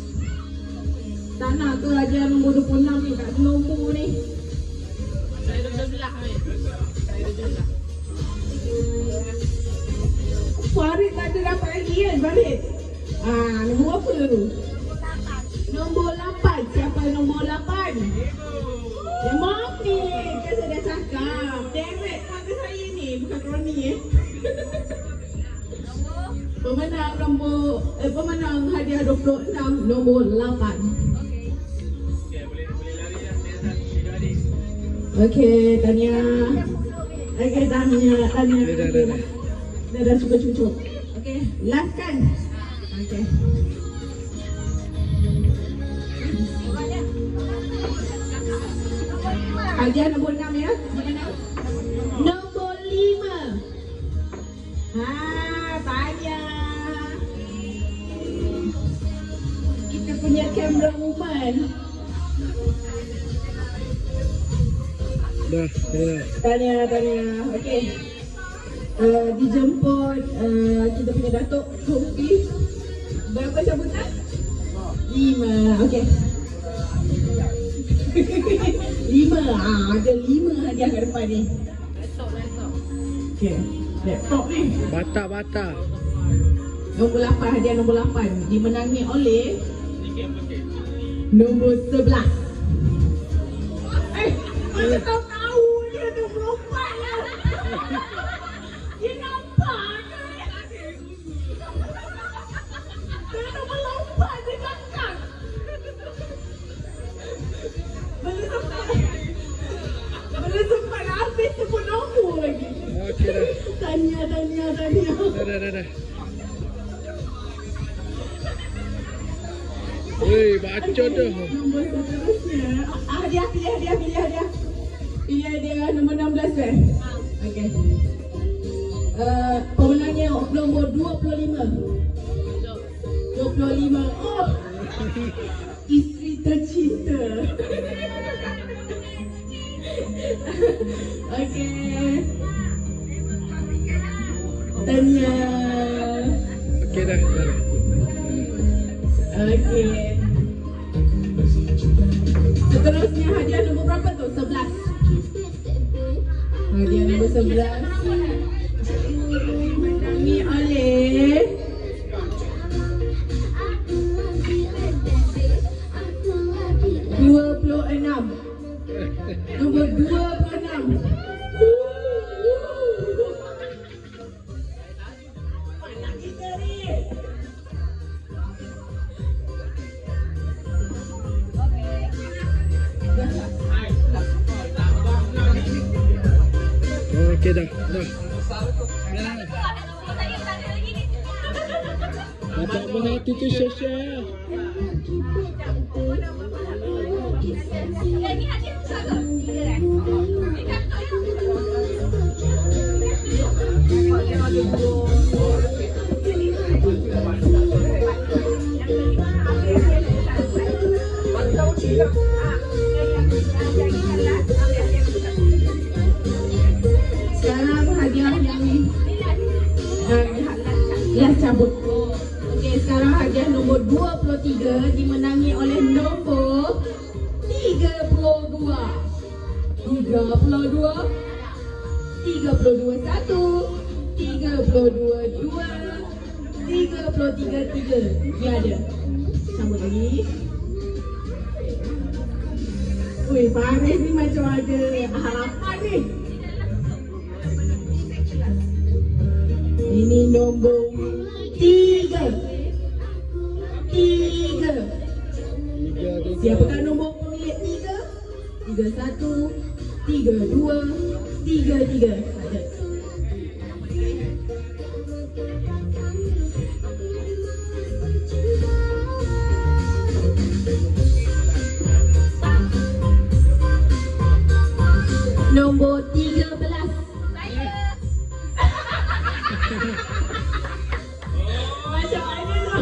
Tak nak ke hadiah nombor 26 ni? Tak ada nombor ni. Saya dah belah ni. Saya dah belah. Farid tak ada dapat lagi kan Farid? Nombor apa tu? Nombor 8. Siapa nombor 8? Ya maaf ni. Kan saya dah cakap. David pada saya ni. Bukan Roni Pemenang nombor pemenang hadiah 26 nombor 8. Okey, tahniah. Okey, tahniah. Dah cukup. Okey, last kan? Okey. Hadiah nombor 6 ya. Nombor 5. Tahniah. Kita punya kamera woman. Tahniah. Okey. Dijemput kita punya Datuk Kofi. Berapa sambutan? 5. Okey. 5. Ada 5 hadiah kat depan ni. Laptop. Okey. Laptop ni. Bata. Nombor 8, hadiah nombor 8 dimenangi oleh nombor 11. Mana tahu dia nombor 4 lah. Dia nampak ke? Dia nombor 8 dia cakap. Boleh sempat habis sebut nombor lagi. Okey dah. Tahniah. Dah. Woi, bacot dah. Nombor seterusnya. Hadiah. Pilih hadiah nombor 16 kan? Okey. Pemenangnya nombor 25. 25. Oh. Isteri tercinta. Okey. Tanya. Okey dah. Okey. Seterusnya hadiah nombor berapa tu? 11. Hadiah nombor 11 dimenangi oleh nombor 26. Anak kita ni. Okey dah. Dapat berhati tu Syasha. Lagi hadiah tu satu. Sekarang hadiah yang cabut. Okey, sekarang hadiah nombor 23 dimenangi oleh nombor 32. 32 1 32 2 33 3. Dia ada. Sambut lagi. Wih, Faris ni macam ada harapan ni. Ini nombor 3. Siapakah nombor pemilik 3? 31 32 33. Ada. Nombor 13. Macam mana tu?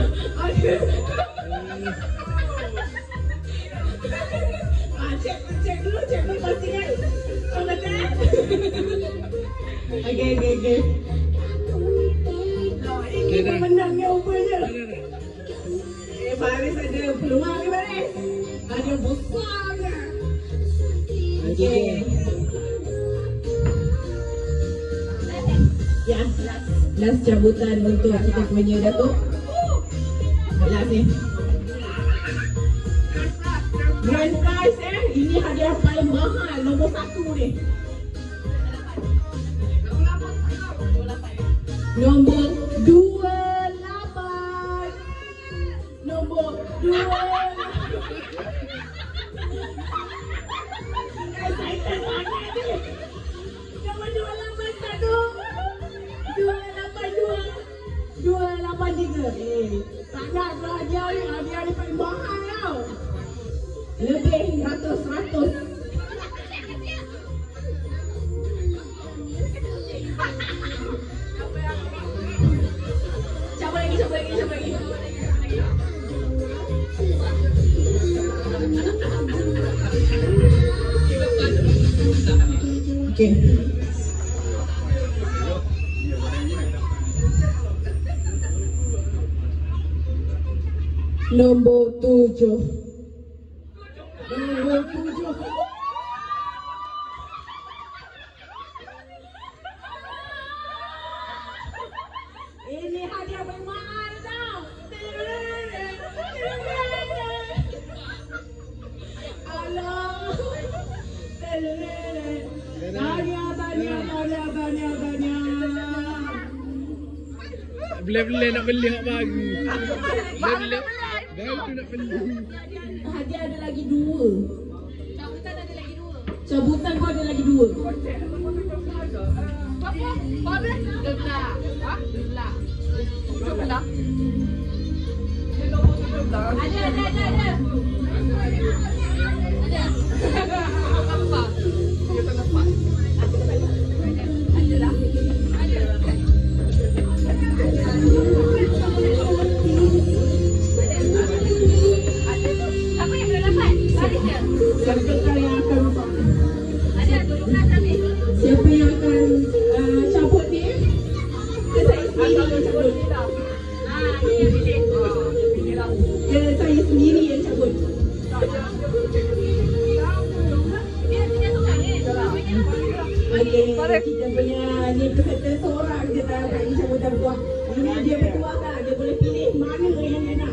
Cek dulu postingan. Oh, betul? Okey. Ini pemenangnya rupanya. Faris ada peluang ni, Faris. Ada besarnya. Okey. Ya, last cabutan untuk kita punya Datuk. Last ni. Grand prize ini hadiah paling mahal, nombor 1 ni. Nombor 28. Nombor 28. Excited sangat ni. Nombor 28 satu. 283. Tak nak hadiah ni paling mahal tau. Lebih 100. Siapa lagi? Okey. Nombor 7. Ini hadiah paling mahal tau. Alah. Tanya. Boleh nak beli hak baru. Boleh. Baru tu nak beli. Hadiah ada lagi 2. Cabutan ada lagi 2. Cabutan pun ada lagi 2. Apa? Boleh? Belah. Ha? Belah. Belah. Ada. Apa? Dia tak nampak. Adalah. Apa yang belum dapat? Okey, kita punya ni peserta seorang je tak dapat sambutan bertuah. Ini dia bertuah tak? Dia boleh pilih mana yang dia nak.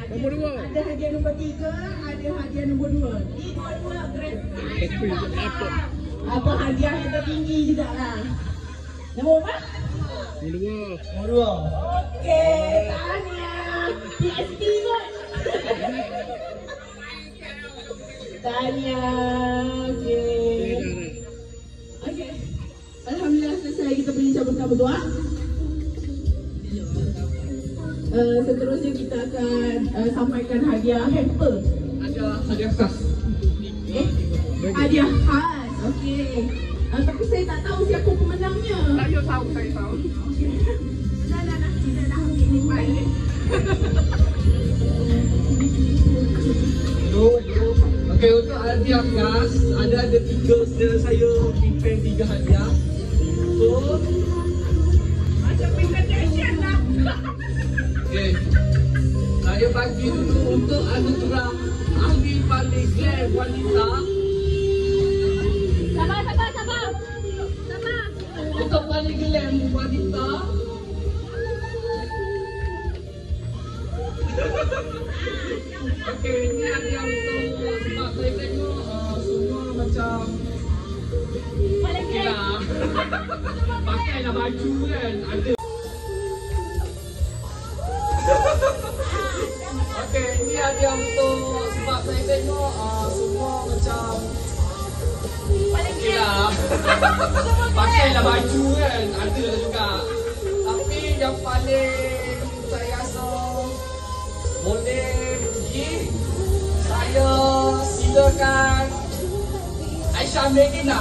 Nombor dua. Ada hadiah nombor 3, ada hadiah nombor 2. Ini dua-dua grand prize. Apa hadiah yang tertinggi jugalah. Nombor apa? Nombor dua. Okey, tahniah. PSP kot. Tahniah. Okey. Alhamdulillah selesai kita punya sambutan berdoa. Seterusnya kita akan sampaikan hadiah hamper. Hadiah khas. Hadiah khas. Okey. Tapi saya tak tahu siapa pemenangnya. Saya tahu. Dah ambil ni baik. Okey, untuk hadiah khas ada 3 saudara saya pimpin 3 hadiah. So Macam presentation lah. okey. Saya bagi dulu untuk anugerah ahli paling glam wanita. Sabar. Untuk paling glam wanita. Okey, ini hadiah untuk sebab saya tengok semua macam ya, pakailah baju kan ada. Okey, ini hadiah untuk sebab saya tengok semua macam ya, pakailah baju kan ada lah juga. Tapi yang paling saya rasa boleh pergi, saya silakan Aisyah Medina.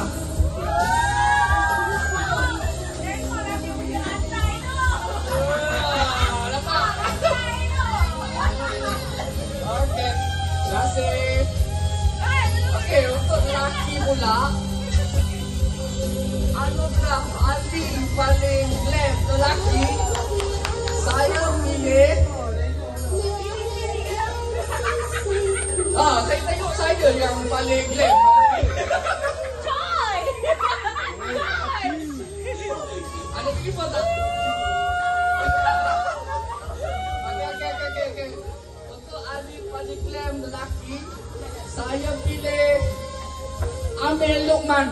Okey, terima kasih. Okey, untuk lelaki pula, anugerah ahli paling glam lelaki, saya pilih. Saya tengok saya yang paling glam. Ada telefon tak? Okey. Untuk ahli paling glam lelaki, saya pilih Amir Luqman.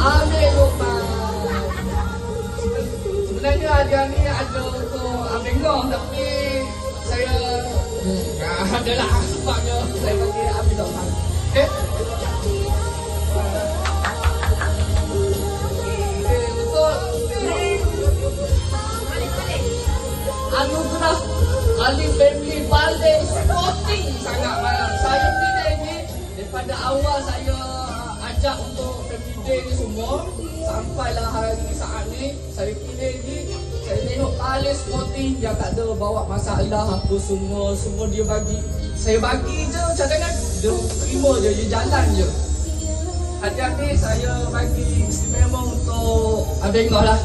Amir Luqman. Sebenarnya hadiah ni ada untuk Abang Ngah, tapi saya adalah sebabnya saya bagi Amir Luqman. Okey. Untuk anugerah ahli family paling sporting sangat malam. Saya pilih ni daripada awal saya ajak untuk family day ni semua sampailah hari saat ni saya pilih ni. Saya tengok paling sporting, dia tak ada bawa masalah apa semua dia bagi. Saya bagi je cadangan, dia terima je, dia jalan je. Hadiah ni saya bagi istimewa untuk Abang Ngah lah.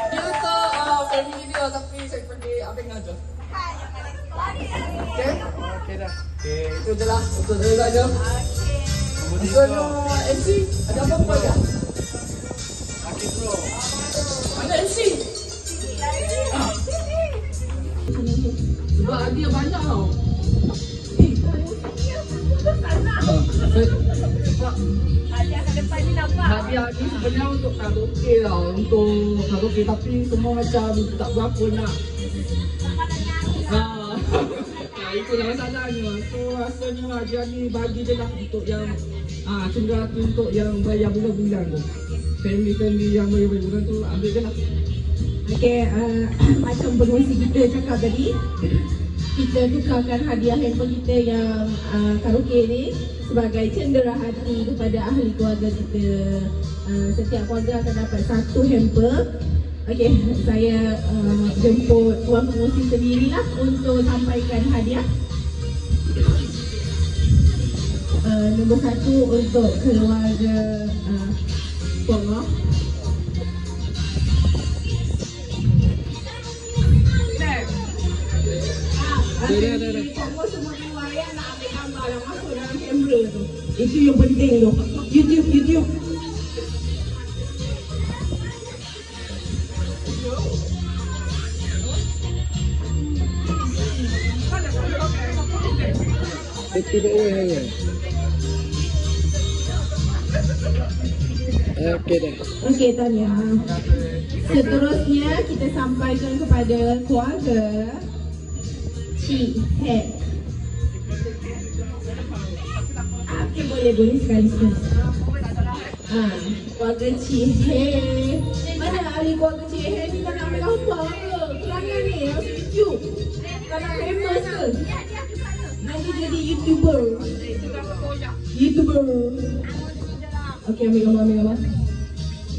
Dia untuk family dia, tapi saya pergi Abang Ngah je. Okey dah. Okey, itu je lah untuk dia saja. Untuk MC, ada apa-apa ya? Okey bro. Mana MC? Sebab hadiah banyak tau. Hadiah ke depan ni nampak. Hadiah ni sebenarnya untuk karaoke tau. Untuk karaoke, tapi semua macam tak berapa nak. Itulah masalahnya. So rasanya hadiah ni bagi je lah untuk yang tinggal untuk yang bayar bulan-bulan tu. Family yang bayar bulan tu ambil je lah. Okey, macam berwasi kita cakap tadi, kita tukarkan hadiah handphone kita yang karaoke ni sebagai cendera hati kepada ahli keluarga kita. Setiap keluarga akan dapat 1 hamper. Okey, saya jemput tuan pengurusi sendirilah untuk sampaikan hadiah. Nombor 1 untuk keluarga Puan Ngah. Semua riwayat nak ambil gambar yang masuk dalam kamera tu. Itu yang penting tu. YouTube. Okey, Tanya. Seterusnya kita sampaikan kepada keluarga Cik Head. Okey, boleh sekali-sekali. Keluarga Cik Head. Mana ahli keluarga Cik Head ni tak nak ambil gambar ke? Kelana ni, harus YouTube. Tak nak famous ke? Nanti jadi YouTuber. Okey, ambil gambar.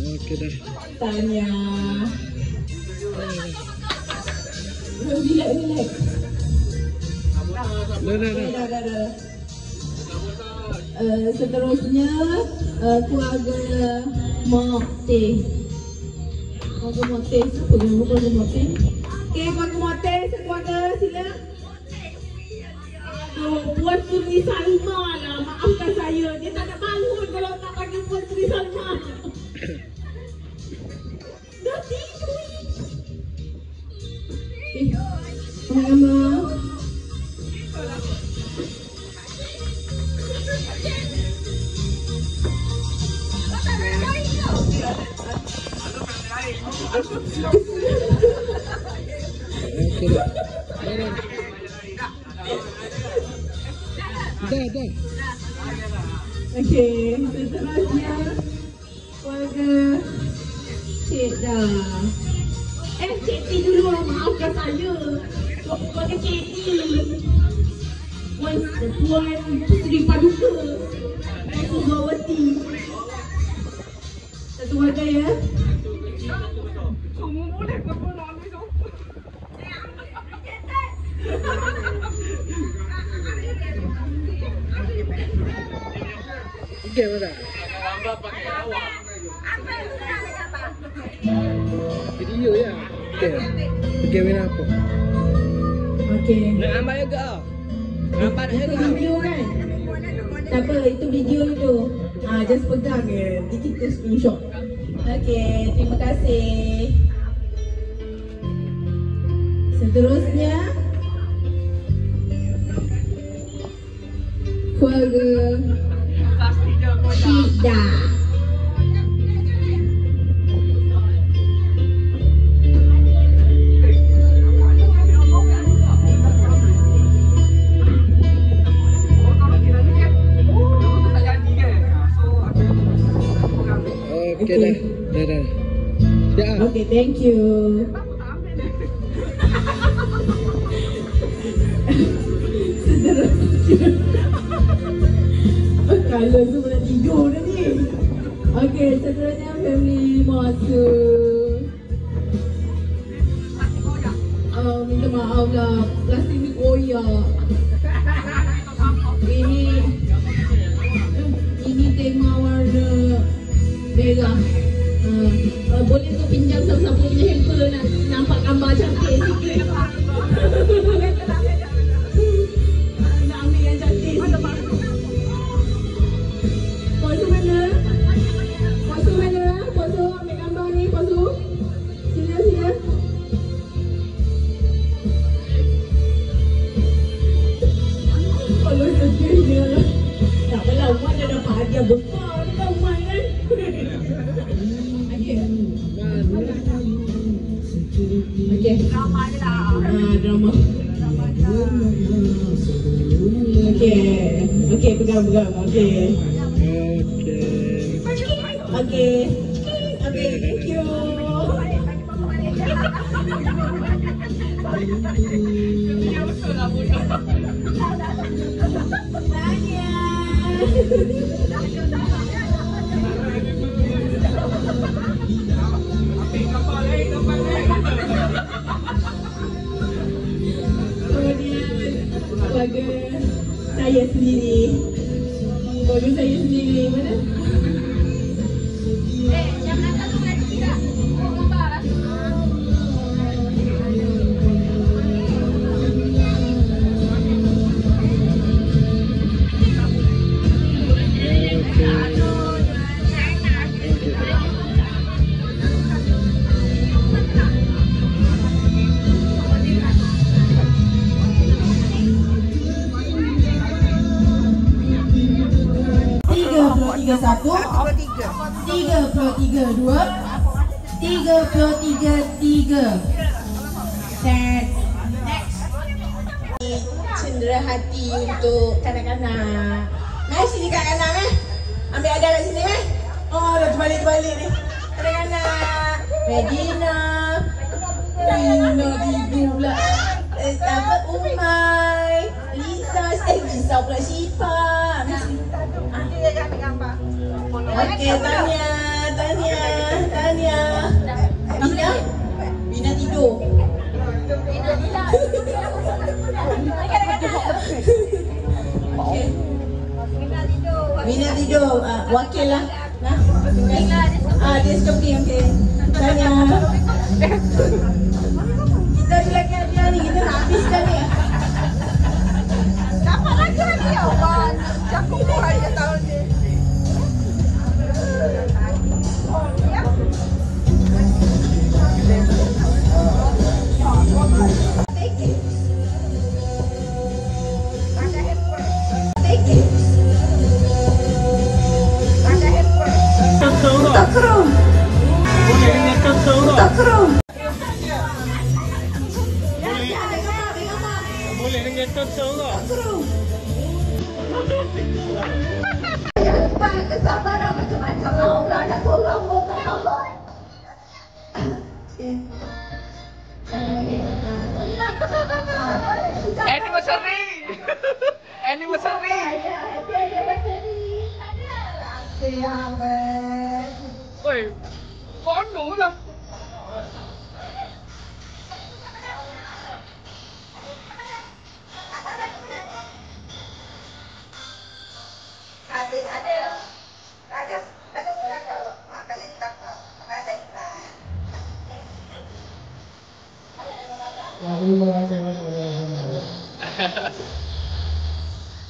Okey dah. Tanya. Relax. Dah. Seterusnya keluarga Mak Teh. Keluarga Mak Teh. Siapa nama keluarga Mak Teh? Okey, keluarga Mak Teh, sekeluarga sila. Puan Sri Salma lah, maafkan saya. Dia tak ada bangun kalau nak panggil Puan Sri Salma. Dah tidur. Mama. Dah. Okey, seterusnya keluarga Cik dah. Cik T dulu, maafkan saya. Keluarga Cik T. Puan Sri Paduka. Sugawati. Satu keluarga ya. Okey mana? Video ya. Okey mana apa? Okey. Nak gambar juga. Gambar juga. Video kan? Tak apa, itu video itu. Just pegang je. Nanti kita screenshot. Okey, terima kasih. Seterusnya keluarga Cida. Okey dah. Siap. Okay, thank you. Kalau semua nak tidur dah ni. Okay, seterusnya family masuk. Minta maaf lah, plastik ni koyak. Ini tema warna merah. Boleh tu pinjam siapa-siapa punya handphone nak nampak gambar cantik sikit. Nak ambil yang cantik sikit. Posu mana? Posu ambil gambar ni, Posu. Sila. Kalau sedihnya. Tak apalah, Umar dah dapat hadiah besar dekat Umar kan? Okay. Drama je lah. Drama. Okay, pegang. Okay, thank you. Keluarga saya sendiri. Mana? Yang atas tu nak tidak. Gambar. 1, 33 2, 33 3. Set. Next. Cendera hati untuk kanak-kanak. Mari sini kanak-kanak. Ambil ada kat sini. Oh, dah terbalik ni. Kanak-kanak. Medina. Rina tidur pula. Apa Umay. Lisa pula Syifa. Dia ambil gambar. Okey, Tania. Bina tidur. Okey. Bina tidur. Wakil lah. Nah. Dia suka pergi. Okey. Tania. Kita lagi dia ni. Kita nak habiskan ni. Dapat lagi awak. Jaku buat je tahun ni. Boleh dengan tonton tak? Kesabaran macam-macam Allah nak tolong Allah. Anniversary. Oi, kono lah.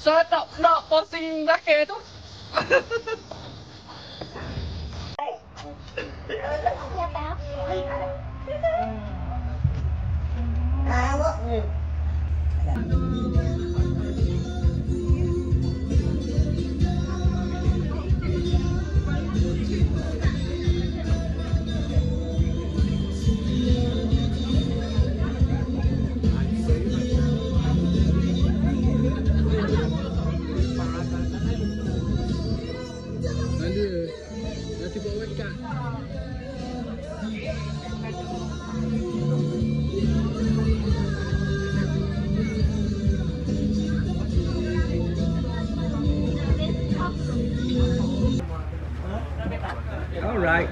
Saya tak nak posting raket tu. Nanti bawa ikan. Alright.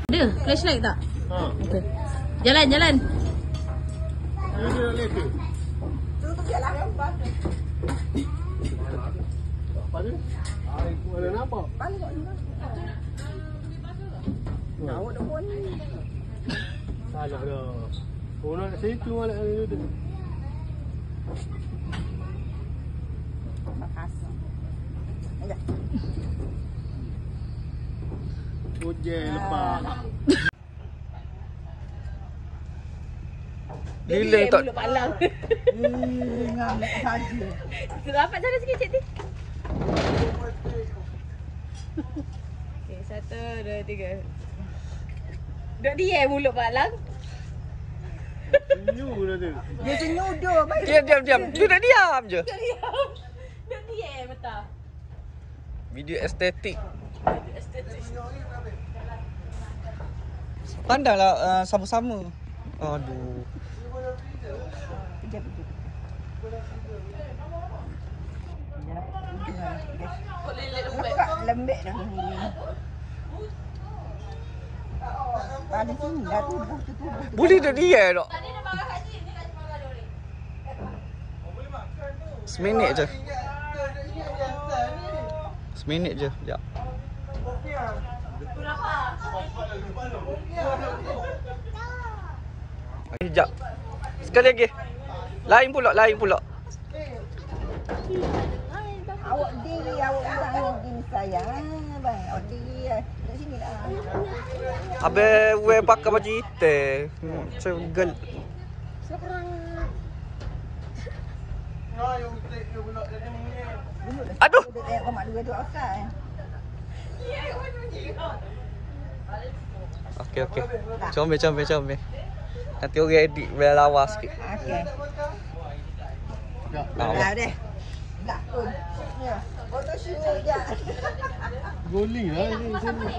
Ada flashlight tak? Okey. Jalan. Ada nampak? Awak dah pun ni. Salah dah. Orang kat situ malah ada tu. Ojek lepas. Bila tak Mulut palang. Ngamuk saja. Dapat sana sikit Cik Ti. Okey, 1 2 3. Duk dia mulut palang. senyum dah tu. Dia senyudur. Diam. Dia nak diam je. Duk dia betul. Video estetik. Pandanglah sama-sama. Aduh. Lembek dah ni. Pada sini dah tubuh tu. Boleh dah dia tak? Seminit je. Seminit je. Sekejap. Sekejap. Sekali lagi. Lain pula. Awak diri awak gini sayang. Bang, awak diri kat sini dah. Habis we pakai baju hitam. Macam girl. Aduh. Kau mak dua tu akal. Okey. Comel. Nanti orang edit biar lawa sikit. Okey. Dah deh. Dah pun. Ya. Foto shoot je. Guling lah ini sini.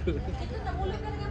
Itu nak mulakan dengan